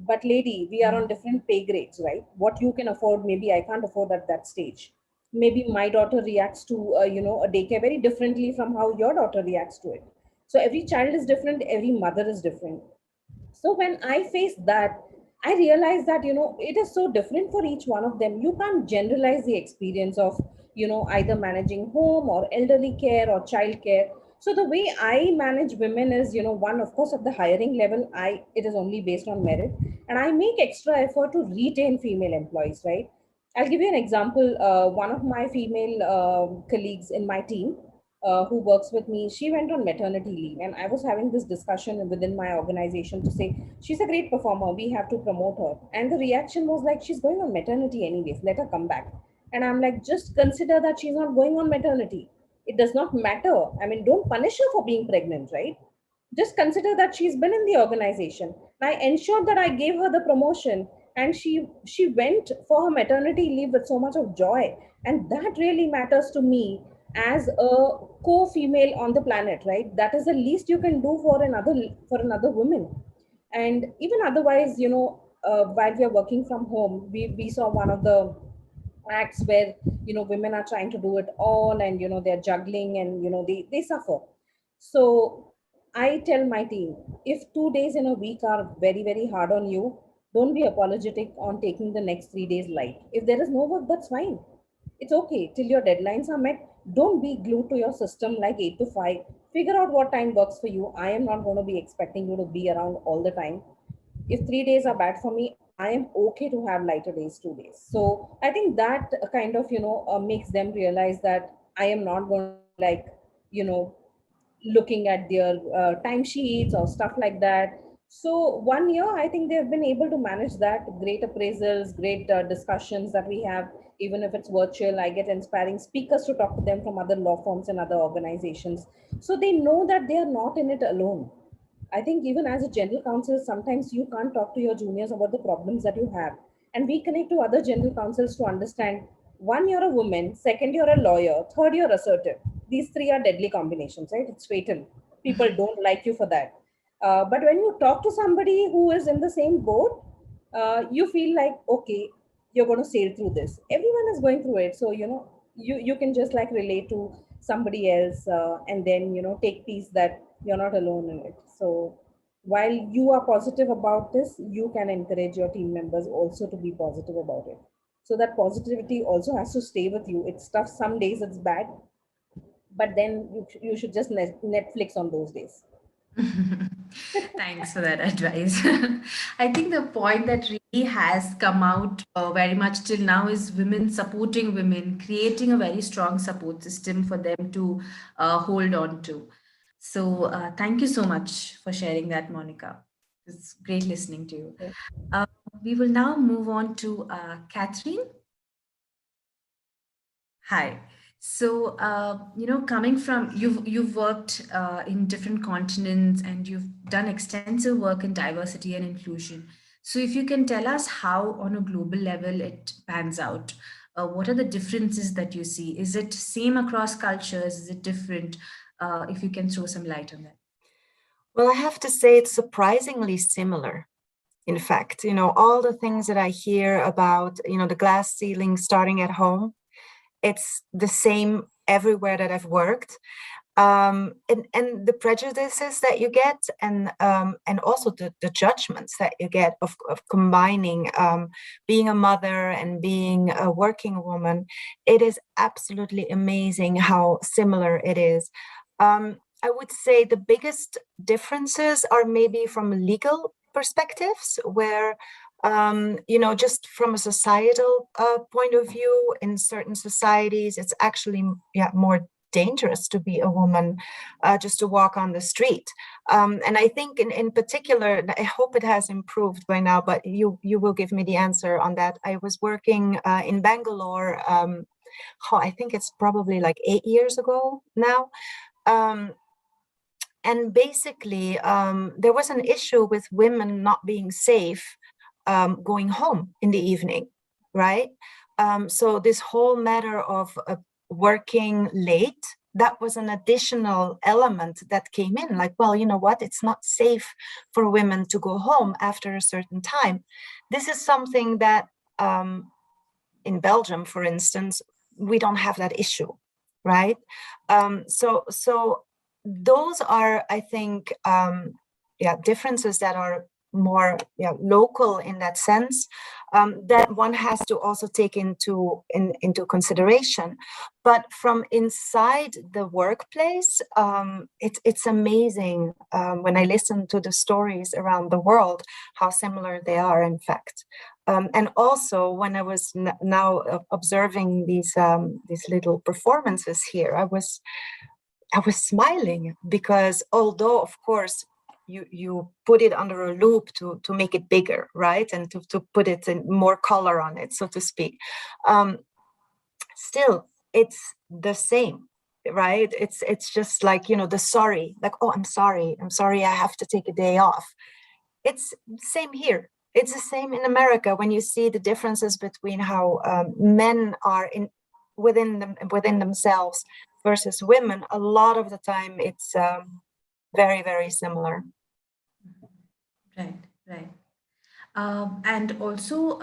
Speaker 6: But lady, we are on different pay grades, right? What you can afford, maybe I can't afford at that stage. Maybe my daughter reacts to, a daycare very differently from how your daughter reacts to it. So every child is different. Every mother is different. So when I face that, I realize that it is so different for each one of them. You can't generalize the experience of either managing home or elderly care or child care. So the way I manage women is one, of course, at the hiring level, it is only based on merit, and I make extra effort to retain female employees, right? I'll give you an example. One of my female colleagues in my team, who works with me, she went on maternity leave. And I was having this discussion within my organization to say, she's a great performer, we have to promote her. And the reaction was like, she's going on maternity anyways, let her come back. And I'm like, just consider that she's not going on maternity. It does not matter. I mean, don't punish her for being pregnant, right? Just consider that she's been in the organization. I ensured that I gave her the promotion, and she went for her maternity leave with so much of joy. And that really matters to me as a co-female on the planet, right? That is the least you can do for another woman. And even otherwise, while we are working from home, we saw one of the acts where women are trying to do it all, and they're juggling, and they suffer. So I tell my team, if 2 days in a week are very very hard on you, don't be apologetic on taking the next 3 days light. If there is no work, that's fine. It's okay till your deadlines are met. Don't be glued to your system like 8 to 5. Figure out what time works for you. I am not going to be expecting you to be around all the time. If 3 days are bad for me, I am okay to have lighter days, 2 days. So I think that kind of makes them realize that I am not going to be like you know looking at their timesheets or stuff like that. So 1 year, I think they've been able to manage that. Great appraisals, great discussions that we have. Even if it's virtual, I get inspiring speakers to talk to them from other law firms and other organizations. So they know that they are not in it alone. I think even as a general counsel, sometimes you can't talk to your juniors about the problems that you have. And we connect to other general counsels to understand, one, you're a woman, second, you're a lawyer, third, you're assertive. These three are deadly combinations, right? It's fatal. People don't like you for that. But when you talk to somebody who is in the same boat, you feel like, okay, you're going to sail through this. Everyone is going through it. So, you can just like relate to somebody else, and then, take peace that you're not alone in it. So while you are positive about this, you can encourage your team members also to be positive about it. So that positivity also has to stay with you. It's tough. Some days it's bad, but then you should just Netflix on those days.
Speaker 1: Thanks for that advice. I think the point that really has come out very much till now is women supporting women, creating a very strong support system for them to hold on to. So, thank you so much for sharing that, Monica. It's great listening to you. Uh, we will now move on to Katrien. Hi. So, coming from you've worked in different continents and you've done extensive work in diversity and inclusion. So, if you can tell us how, on a global level, it pans out, what are the differences that you see? Is it same across cultures? Is it different? If you can throw some light on that.
Speaker 4: Well, I have to say it's surprisingly similar. In fact, all the things that I hear about, the glass ceiling starting at home, it's the same everywhere that I've worked. And the prejudices that you get, and also the judgments that you get of combining being a mother and being a working woman. It is absolutely amazing how similar it is. I would say the biggest differences are maybe from legal perspectives, where just from a societal point of view, in certain societies, it's actually more dangerous to be a woman, just to walk on the street. And I think in particular, I hope it has improved by now, but you will give me the answer on that. I was working in Bangalore, I think it's probably like 8 years ago now. And basically, there was an issue with women not being safe going home in the evening, right? So this whole matter of working late, that was an additional element that came in. Like, well, you know what? It's not safe for women to go home after a certain time. This is something that in Belgium, for instance, we don't have that issue, right? So those are, I think, differences that are more local in that sense, that one has to also take into consideration. But from inside the workplace, it's amazing when I listen to the stories around the world, how similar they are, in fact. And also, when I was now observing these little performances here, I was smiling, because although, of course, you put it under a loop to make it bigger, right? And to put it in more color on it, so to speak. Still, it's the same, right? It's just like, the sorry, like, oh, I'm sorry, I have to take a day off. It's the same here. It's the same in America, when you see the differences between how men are within themselves versus women. A lot of the time, it's very, very similar.
Speaker 1: Right, right. And also,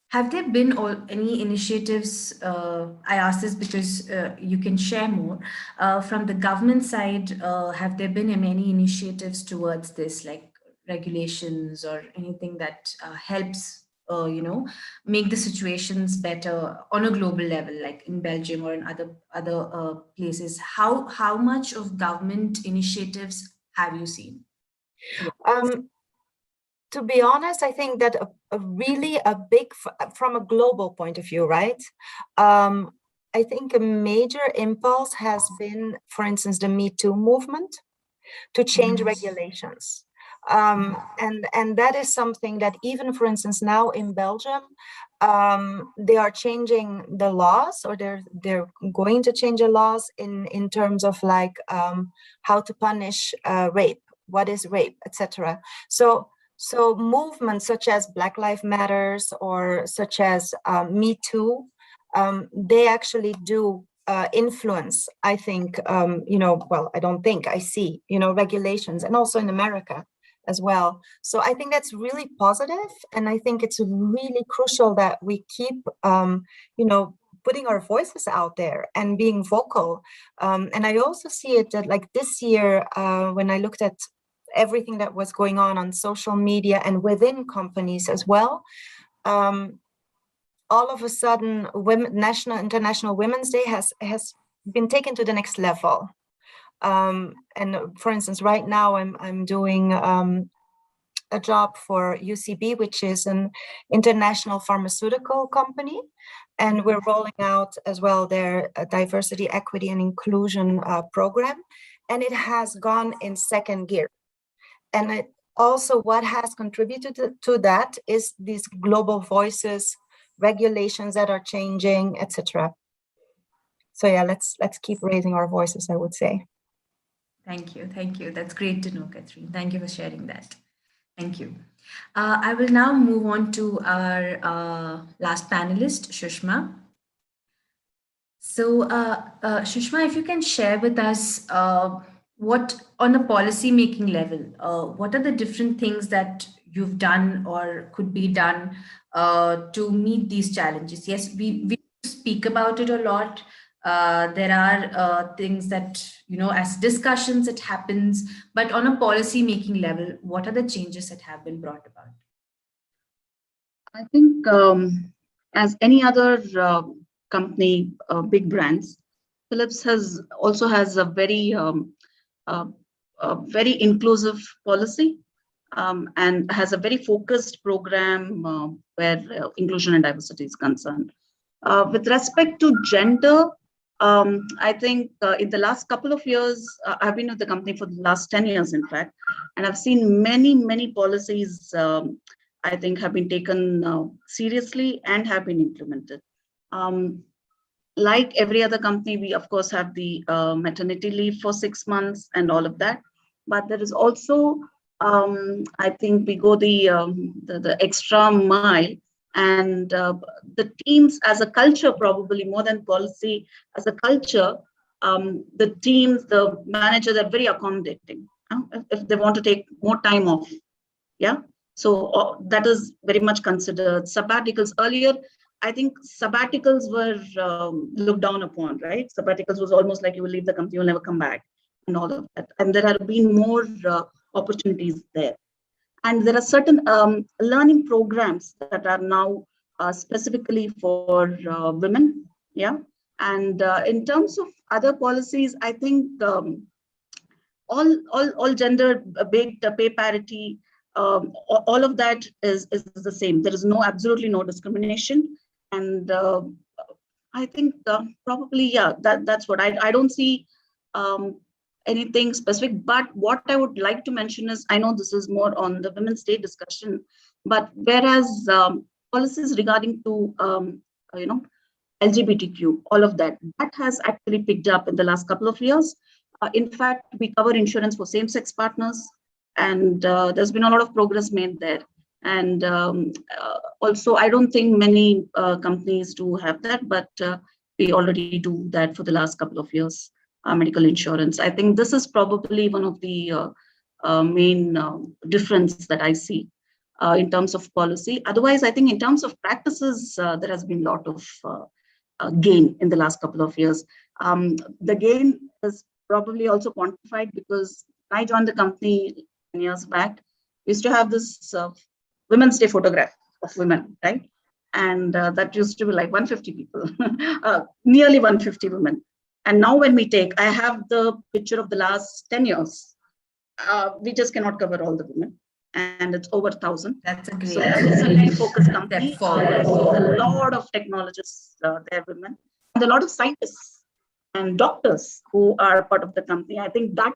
Speaker 1: have there been any initiatives? I ask this because you can share more. From the government side, have there been any initiatives towards this, like regulations or anything that helps, make the situations better on a global level, like in Belgium or in other places? How much of government initiatives have you seen?
Speaker 4: Um, to be honest, I think that a really a big, from a global point of view, right? I think a major impulse has been, for instance, the Me Too movement to change regulations. And that is something that even, for instance, now in Belgium, they are changing the laws, or they're going to change the laws in terms of like how to punish rape, what is rape, etc. So movements such as Black Lives Matters or such as Me Too, they actually do influence, I think, well, I don't think, I see, regulations, and also in America as well. So I think that's really positive, and I think it's really crucial that we keep, putting our voices out there and being vocal. And I also see it that, like, this year, when I looked at everything that was going on social media and within companies as well, all of a sudden, International Women's Day has been taken to the next level. And for instance, right now I'm doing a job for UCB, which is an international pharmaceutical company, and we're rolling out as well their diversity, equity, and inclusion program, and it has gone in second gear. And it also, what has contributed to that is these global voices, regulations that are changing, etc. So yeah, let's keep raising our voices, I would say.
Speaker 1: Thank you. That's great to know, Katrien. Thank you for sharing that. Thank you. I will now move on to our last panelist, Shushma. So, Shushma, if you can share with us what, on a policy making level, what are the different things that you've done or could be done to meet these challenges? Yes, we speak about it a lot. There are things that, as discussions, it happens, but on a policy making level, what are the changes that have been brought about?
Speaker 7: I think as any other company, big brands, Philips also has a very very inclusive policy and has a very focused program where inclusion and diversity is concerned. With respect to gender, I think in the last couple of years, I've been with the company for the last 10 years, in fact, and I've seen many policies I think have been taken seriously and have been implemented. Like every other company, we of course have the maternity leave for 6 months and all of that. But there is also, I think we go the extra mile, and the teams as a culture, probably more than policy, as a culture, the teams, the managers are very accommodating if they want to take more time off. Yeah. So that is very much considered. Sabbaticals earlier, I think sabbaticals were looked down upon, right? Sabbaticals was almost like you will leave the company, you'll never come back, and all of that. And there have been more opportunities there. And there are certain learning programs that are now specifically for women. Yeah. And in terms of other policies, I think all gender-based pay parity, all of that is the same. There is absolutely no discrimination, and I think probably, yeah, that's what I don't see anything specific. But what I would like to mention is, I know this is more on the Women's Day discussion, but whereas policies regarding to LGBTQ, all of that has actually picked up in the last couple of years. In fact, we cover insurance for same-sex partners, and there's been a lot of progress made there. And also, I don't think many companies do have that, but we already do that for the last couple of years, medical insurance. I think this is probably one of the main difference that I see. in terms of policy. Otherwise, I think in terms of practices, there has been a lot of gain in the last couple of years. The gain is probably also quantified because I joined the company 10 years back. We used to have this Women's Day photograph of women, right? And that used to be like 150 people, nearly 150 women. And now when we take, I have the picture of the last 10 years. We just cannot cover all the women. And it's over 1,000.
Speaker 1: That's a great
Speaker 7: So it's a very focused company.
Speaker 1: step forward.
Speaker 7: A lot of technologists, they're women. And a lot of scientists and doctors who are part of the company. I think that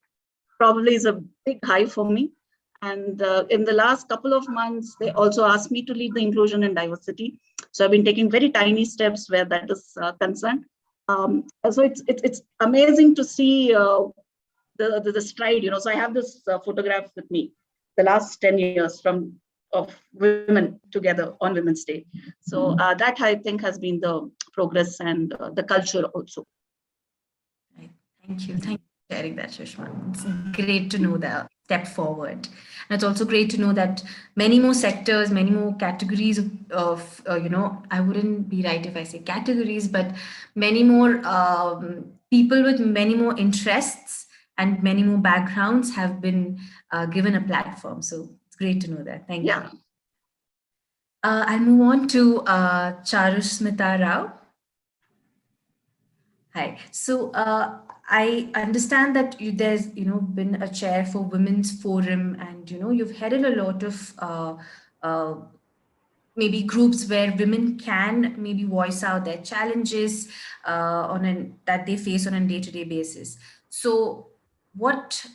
Speaker 7: probably is a big high for me. And in the last couple of months, they also asked me to lead the inclusion and diversity. So I've been taking very tiny steps where that is concerned. So it's amazing to see the stride, you know. So I have this photograph with me, the last 10 years of women together on Women's Day. So that I think has been the progress and the culture also.
Speaker 1: Right. Thank you. Thank you for sharing that, Sushma. It's great to know the step forward. And it's also great to know that many more sectors, many more categories of I wouldn't be right if I say categories, but many more people with many more interests and many more backgrounds have been given a platform. So it's great to know that. Thank you. I'll move on to Charusmitha Rao. Hi. So I understand that there's been a chair for Women's Forum, and you've headed a lot of maybe groups where women can maybe voice out their challenges that they face on a day-to-day basis. So what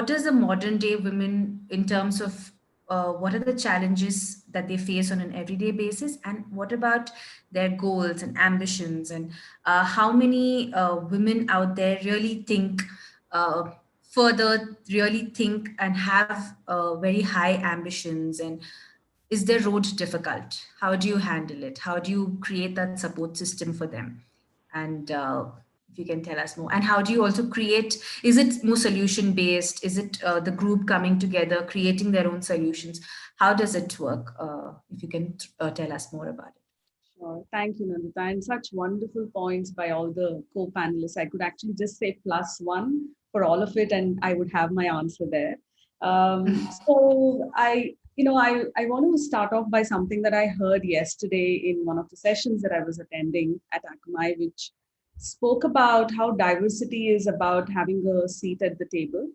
Speaker 1: is the modern day women in terms of what are the challenges that they face on an everyday basis, and what about their goals and ambitions, and how many women out there really think further, really think and have very high ambitions, and is their road difficult? How do you handle it? How do you create that support system for them? And if you can tell us more. And how do you also create, is it more solution based? Is it the group coming together, creating their own solutions? How does it work? If you can tell us more about it.
Speaker 8: Sure. Thank you, Nandita. And such wonderful points by all the co-panelists. I could actually just say +1 for all of it, and I would have my answer there. So I want to start off by something that I heard yesterday in one of the sessions that I was attending at Akamai, which spoke about how diversity is about having a seat at the table,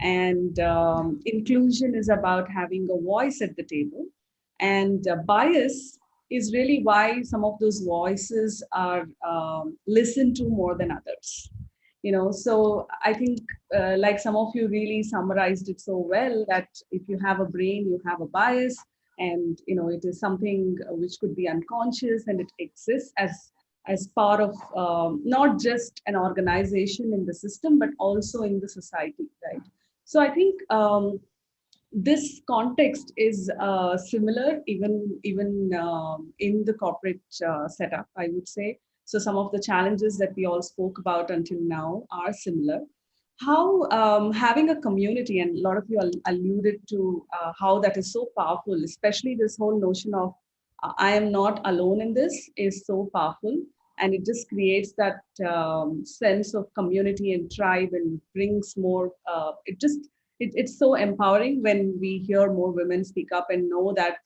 Speaker 8: and inclusion is about having a voice at the table, and bias is really why some of those voices are listened to more than others. So I think like some of you really summarized it so well, that if you have a brain, you have a bias, and it is something which could be unconscious, and it exists as part of not just an organization in the system, but also in the society, right? So I think this context is similar even in the corporate setup, I would say. So some of the challenges that we all spoke about until now are similar. How having a community, and a lot of you alluded to how that is so powerful, especially this whole notion of I am not alone in this, is so powerful. And it just creates that sense of community and tribe, and brings more, it's so empowering when we hear more women speak up and know that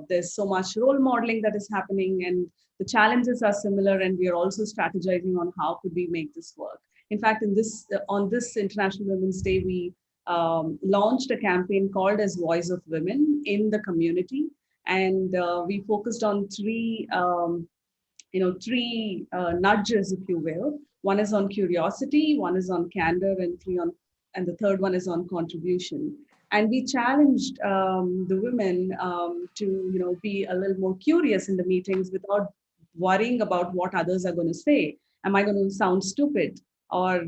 Speaker 8: there's so much role modeling that is happening, and the challenges are similar, and we are also strategizing on how could we make this work. In fact, on this International Women's Day, we launched a campaign called as Voice of Women in the community, and we focused on three nudges, if you will. One is on curiosity, one is on candor, and the third one is on contribution. And we challenged the women to be a little more curious in the meetings without worrying about what others are going to say. Am I going to sound stupid? Or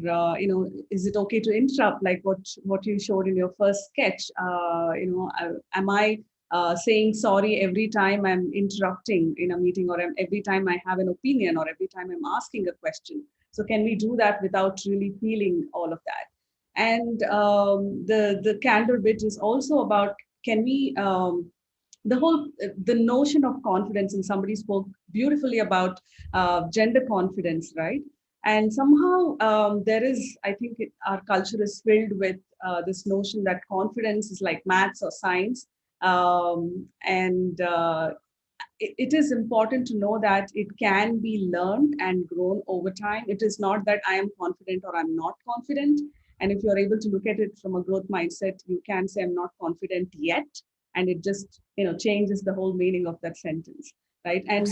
Speaker 8: is it okay to interrupt, like what you showed in your first sketch? Am I saying sorry every time I'm interrupting in a meeting, or every time I have an opinion, or every time I'm asking a question? So can we do that without really feeling all of that? And the candor bit is also about, can we, the notion of confidence, and somebody spoke beautifully about gender confidence, right? And somehow there is, I think our culture is filled with this notion that confidence is like maths or science. And it is important to know that it can be learned and grown over time. It is not that I am confident or I'm not confident. And if you're able to look at it from a growth mindset, you can say I'm not confident yet. And it just, changes the whole meaning of that sentence, right? And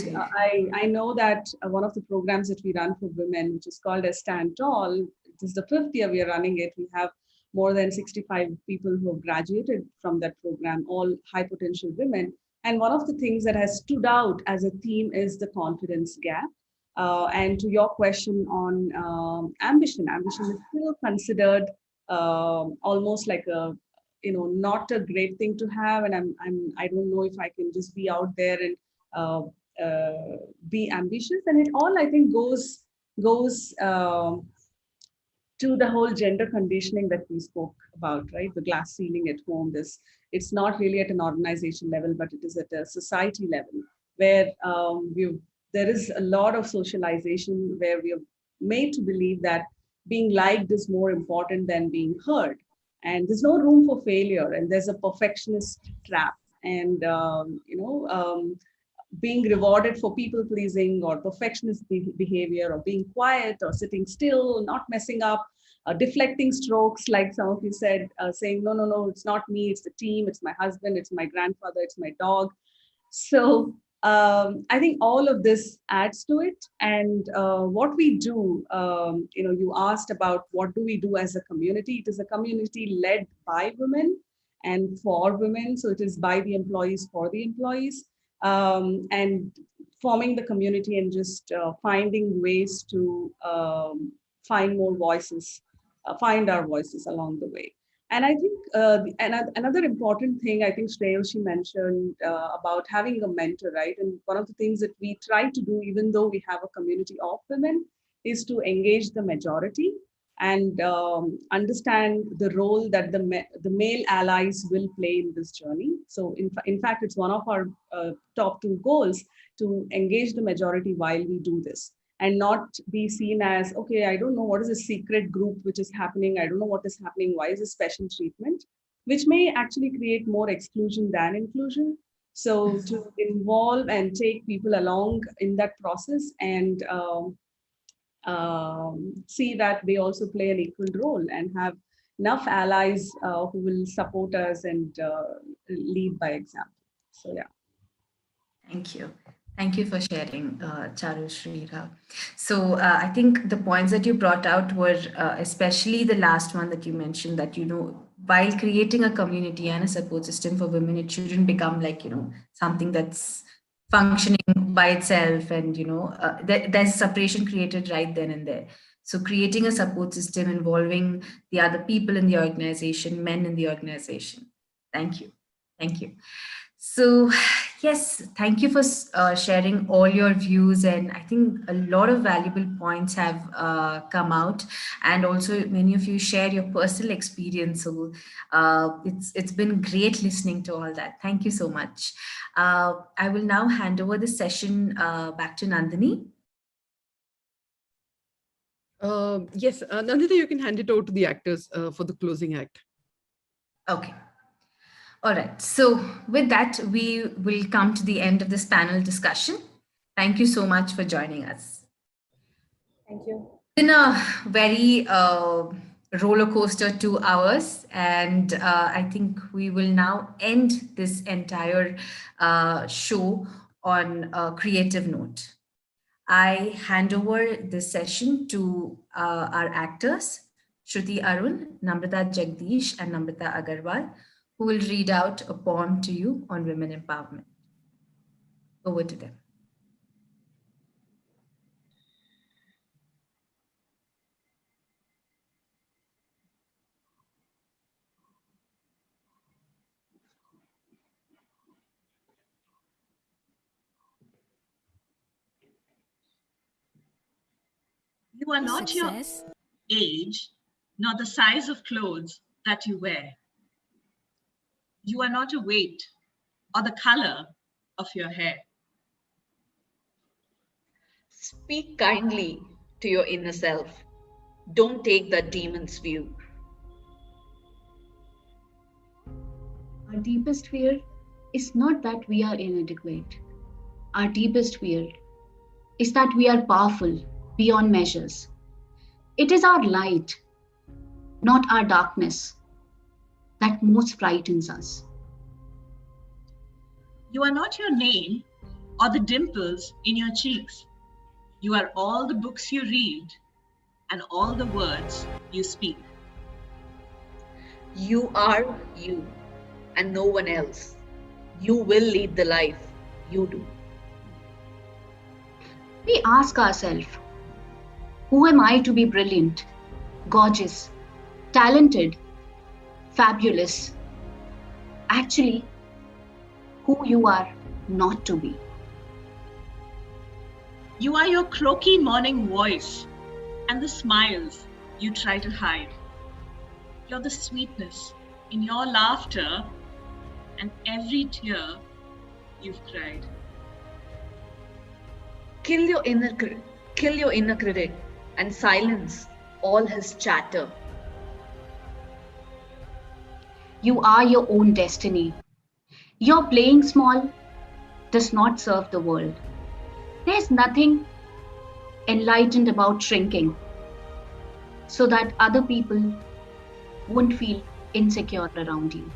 Speaker 8: I know that one of the programs that we run for women, which is called as Stand Tall, it is the 5th year we are running it. We have more than 65 people who have graduated from that program, all high potential women. And one of the things that has stood out as a theme is the confidence gap. And to your question on ambition is still considered almost like a, not a great thing to have. And I don't know if I can just be out there and be ambitious. And it all, I think, goes to the whole gender conditioning that we spoke about, right? The glass ceiling at home. It's not really at an organization level, but it is at a society level where there is a lot of socialization where we are made to believe that being liked is more important than being heard. And there's no room for failure, and there's a perfectionist trap. And, being rewarded for people pleasing or perfectionist behavior, or being quiet or sitting still, not messing up, deflecting strokes, like some of you said, saying, no, it's not me, it's the team, it's my husband, it's my grandfather, it's my dog. So I think all of this adds to it. And what we do, you asked about what do we do as a community. It is a community led by women and for women. So it is by the employees for the employees. And forming the community and just finding ways to find more voices, find our voices along the way. And I think another important thing, I think Shreyoshi mentioned about having a mentor, right? And one of the things that we try to do, even though we have a community of women, is to engage the majority and understand the role that the male allies will play in this journey. So in fact, it's one of our top 2 goals to engage the majority while we do this, and not be seen as, okay, I don't know what is a secret group which is happening. I don't know what is happening. Why is this special treatment? Which may actually create more exclusion than inclusion. So to involve and take people along in that process and see that they also play an equal role and have enough allies who will support us and lead by example. So, yeah.
Speaker 1: Thank you. Thank you for sharing, Charusmitha. So I think the points that you brought out were especially the last one that you mentioned, that, while creating a community and a support system for women, it shouldn't become like, something that's functioning by itself, and, there's separation created right then and there. So creating a support system involving the other people in the organization, men in the organization. Thank you. Thank you. So, yes, thank you for sharing all your views. And I think a lot of valuable points have come out. And also, many of you share your personal experience. So, it's been great listening to all that. Thank you so much. I will now hand over the session back to Nandini.
Speaker 9: Yes, Nandita, you can hand it over to the actors for the closing act.
Speaker 1: Okay. All right. So with that, we will come to the end of this panel discussion. Thank you so much for joining us.
Speaker 6: Thank you.
Speaker 1: It's been a very roller coaster 2 hours, and I think we will now end this entire show on a creative note. I hand over this session to our actors, Shruti Arun, Namrata Jagdish, and Namrata Agarwal, who will read out a poem to you on women empowerment. Over to them.
Speaker 10: You are not your age, nor the size of clothes that you wear. You are not your weight or the color of your hair.
Speaker 11: Speak kindly to your inner self. Don't take the demon's view.
Speaker 12: Our deepest fear is not that we are inadequate. Our deepest fear is that we are powerful beyond measures. It is our light, not our darkness, that most frightens us.
Speaker 10: You are not your name or the dimples in your cheeks. You are all the books you read and all the words you speak.
Speaker 11: You are you and no one else. You will lead the life you do.
Speaker 12: We ask ourselves, who am I to be brilliant, gorgeous, talented, fabulous? Actually, who you are not to be.
Speaker 10: You are your croaky morning voice and the smiles you try to hide. You're the sweetness in your laughter and every tear you've cried.
Speaker 11: Kill your inner critic and silence all his chatter.
Speaker 12: You are your own destiny. Your playing small does not serve the world. There's nothing enlightened about shrinking so that other people won't feel insecure around you.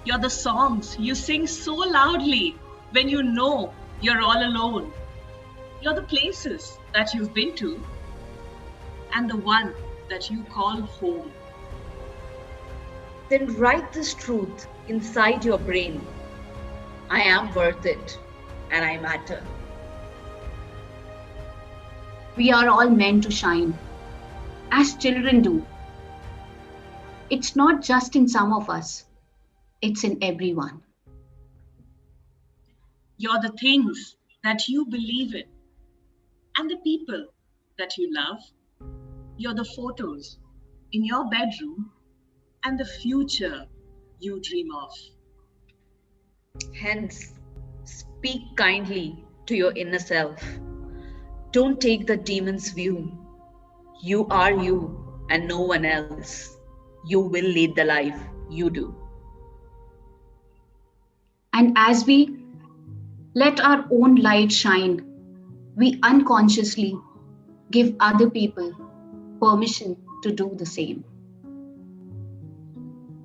Speaker 10: You're the songs you sing so loudly when you know you're all alone. You're the places that you've been to and the one that you call home.
Speaker 11: Then write this truth inside your brain. I am worth it and I matter.
Speaker 12: We are all meant to shine, as children do. It's not just in some of us, it's in everyone.
Speaker 10: You're the things that you believe in and the people that you love. You're the photos in your bedroom and the future you dream of.
Speaker 11: Hence, speak kindly to your inner self. Don't take the demon's view. You are you and no one else. You will lead the life you do.
Speaker 12: And as we let our own light shine, we unconsciously give other people permission to do the same.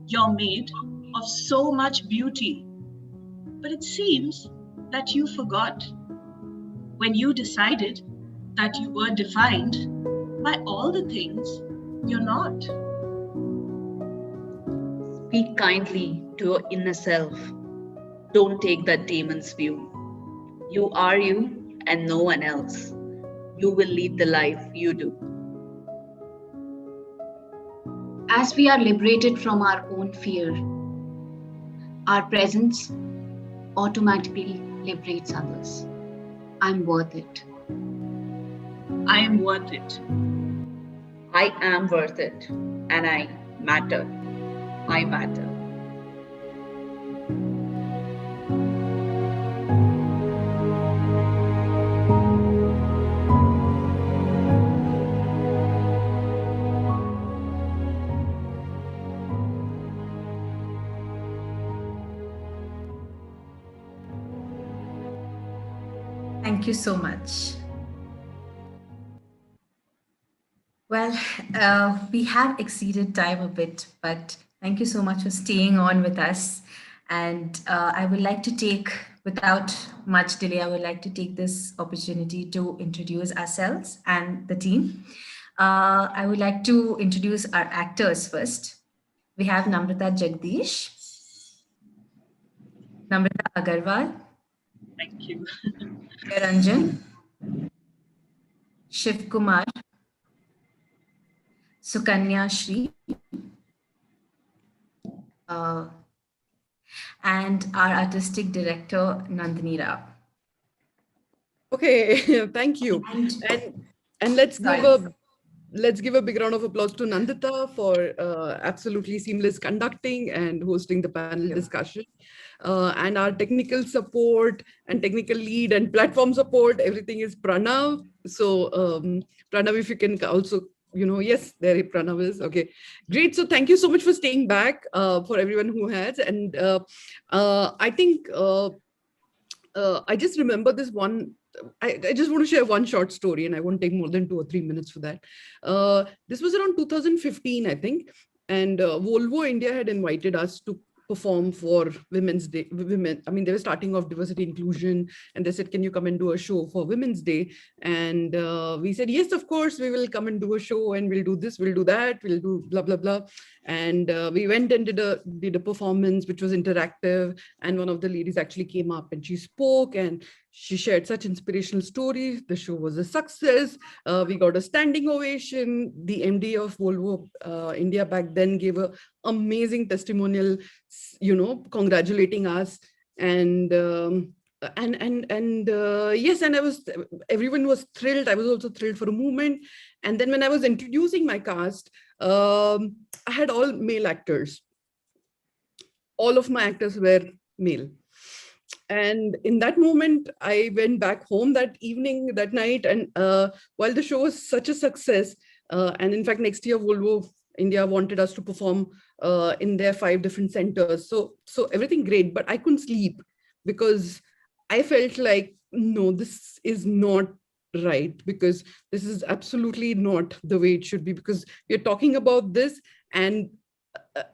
Speaker 10: You're made of so much beauty, but it seems that you forgot when you decided that you were defined by all the things you're not.
Speaker 11: Speak kindly to your inner self. Don't take that demon's view. You are you and no one else. You will lead the life you do.
Speaker 12: As we are liberated from our own fear, our presence automatically liberates others. I'm worth it.
Speaker 10: I am worth it.
Speaker 11: I am worth it and I matter. I matter.
Speaker 1: Thank you so much. Well, we have exceeded time a bit, but thank you so much for staying on with us. And I would like to take, without much delay, I would like to take this opportunity to introduce ourselves and the team. I would like to introduce our actors first. We have Namrata Jagdish, Namrata Agarwal.
Speaker 10: Thank you.
Speaker 1: Ranjan, Shiv Kumar, Sukanya Shri, and our artistic director, Nandini Rao.
Speaker 9: Okay, thank you. And let's give a let's give a big round of applause to Nandita for absolutely seamless conducting and hosting the panel discussion. And our technical support and technical lead and platform support, everything is Pranav. So Pranav, if you can also, yes, there Pranav is. Okay, great. So thank you so much for staying back for everyone who has. And I think I just remember this one. I just want to share one short story, and I won't take more than 2 or 3 minutes for that. This was around 2015, I think, and Volvo India had invited us to perform for Women's Day. They were starting off diversity inclusion, and they said, "Can you come and do a show for Women's Day?" And we said, "Yes, of course, we will come and do a show, and we'll do this, we'll do that, we'll do blah blah blah." And we went and did a performance which was interactive, and one of the ladies actually came up and she spoke and she shared such inspirational stories. The show was a success. We got a standing ovation. The MD of Volvo India back then gave a amazing testimonial, congratulating us. And yes, and everyone was thrilled. I was also thrilled for a moment. And then when I was introducing my cast, I had all male actors. All of my actors were male. And in that moment, I went back home that evening, that night. And while the show was such a success, and in fact, next year, Volvo India wanted us to perform in their 5 different centers. So everything great, but I couldn't sleep because I felt like, no, this is not right, because this is absolutely not the way it should be, because we're talking about this and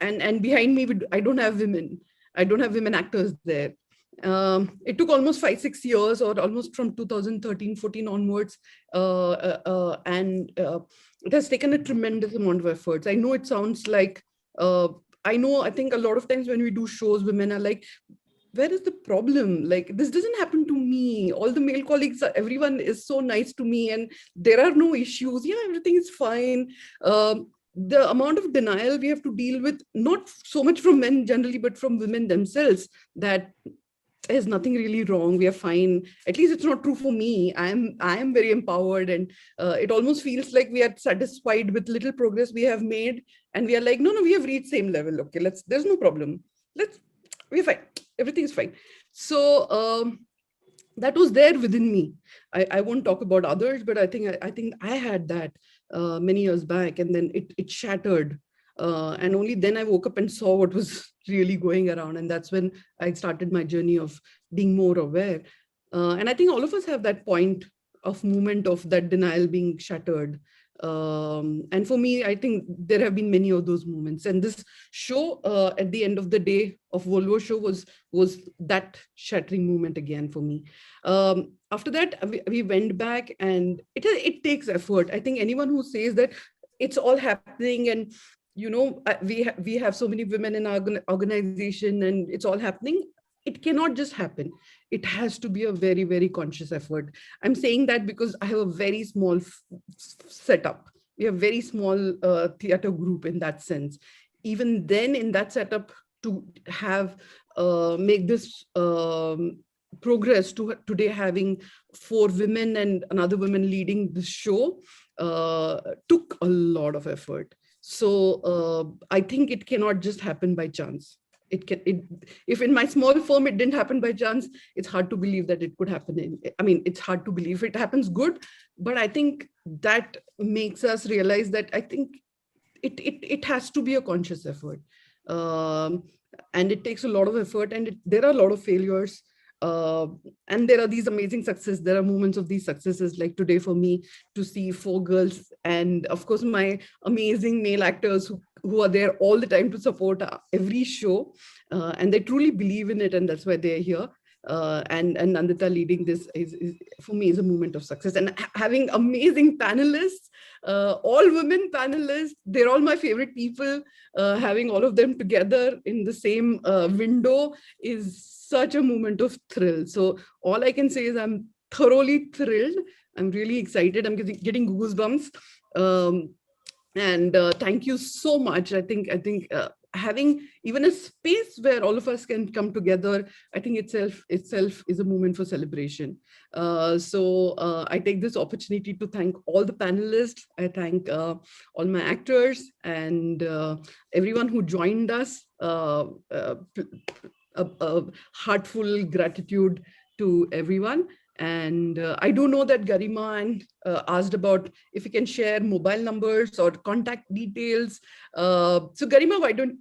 Speaker 9: behind me, I don't have women. I don't have women actors there. It took almost 5-6 years, or almost from 2013-14 onwards, and it has taken a tremendous amount of efforts. I know it sounds like, I think a lot of times when we do shows, women are like, where is the problem? Like, this doesn't happen to me. All the male colleagues, everyone is so nice to me and there are no issues. Yeah, everything is fine. The amount of denial we have to deal with, not so much from men generally, but from women themselves, that there's nothing really wrong. We are fine. At least it's not true for me. I am very empowered, and it almost feels like we are satisfied with little progress we have made, and we are like, no, we have reached same level. Okay, there's no problem. We're fine. Everything is fine. So that was there within me. I won't talk about others, but I think I had that many years back, and then it shattered. And only then I woke up and saw what was really going around. And that's when I started my journey of being more aware. And I think all of us have that point of moment of that denial being shattered. And for me, I think there have been many of those moments. And this show at the end of the day of Volvo show was that shattering moment again for me. After that, we went back, and it takes effort. I think anyone who says that it's all happening and we have so many women in our organization and it's all happening, it cannot just happen. It has to be a very, very conscious effort. I'm saying that because I have a very small setup. We have very small theater group in that sense. Even then, in that setup, to have make this progress to today having 4 women and another woman leading the show took a lot of effort. So I think it cannot just happen by chance. If in my small firm it didn't happen by chance, it's hard to believe that it could happen. It's hard to believe it happens good, but I think that makes us realize that I think it has to be a conscious effort. And it takes a lot of effort, and there are a lot of failures. And there are these amazing successes. There are moments of these successes, like today for me, to see 4 girls, and of course my amazing male actors who are there all the time to support every show, and they truly believe in it, and that's why they're here. And Nandita leading this is for me is a moment of success. And having amazing panelists, all women panelists, they're all my favorite people. Having all of them together in the same window is such a moment of thrill. So all I can say is I'm thoroughly thrilled. I'm really excited. I'm getting goosebumps. And thank you so much. I think having even a space where all of us can come together, I think itself is a moment for celebration. So I take this opportunity to thank all the panelists. I thank all my actors and everyone who joined us. A heartful gratitude to everyone. And I do know that Garima asked about if you can share mobile numbers or contact details. So Garima, why don't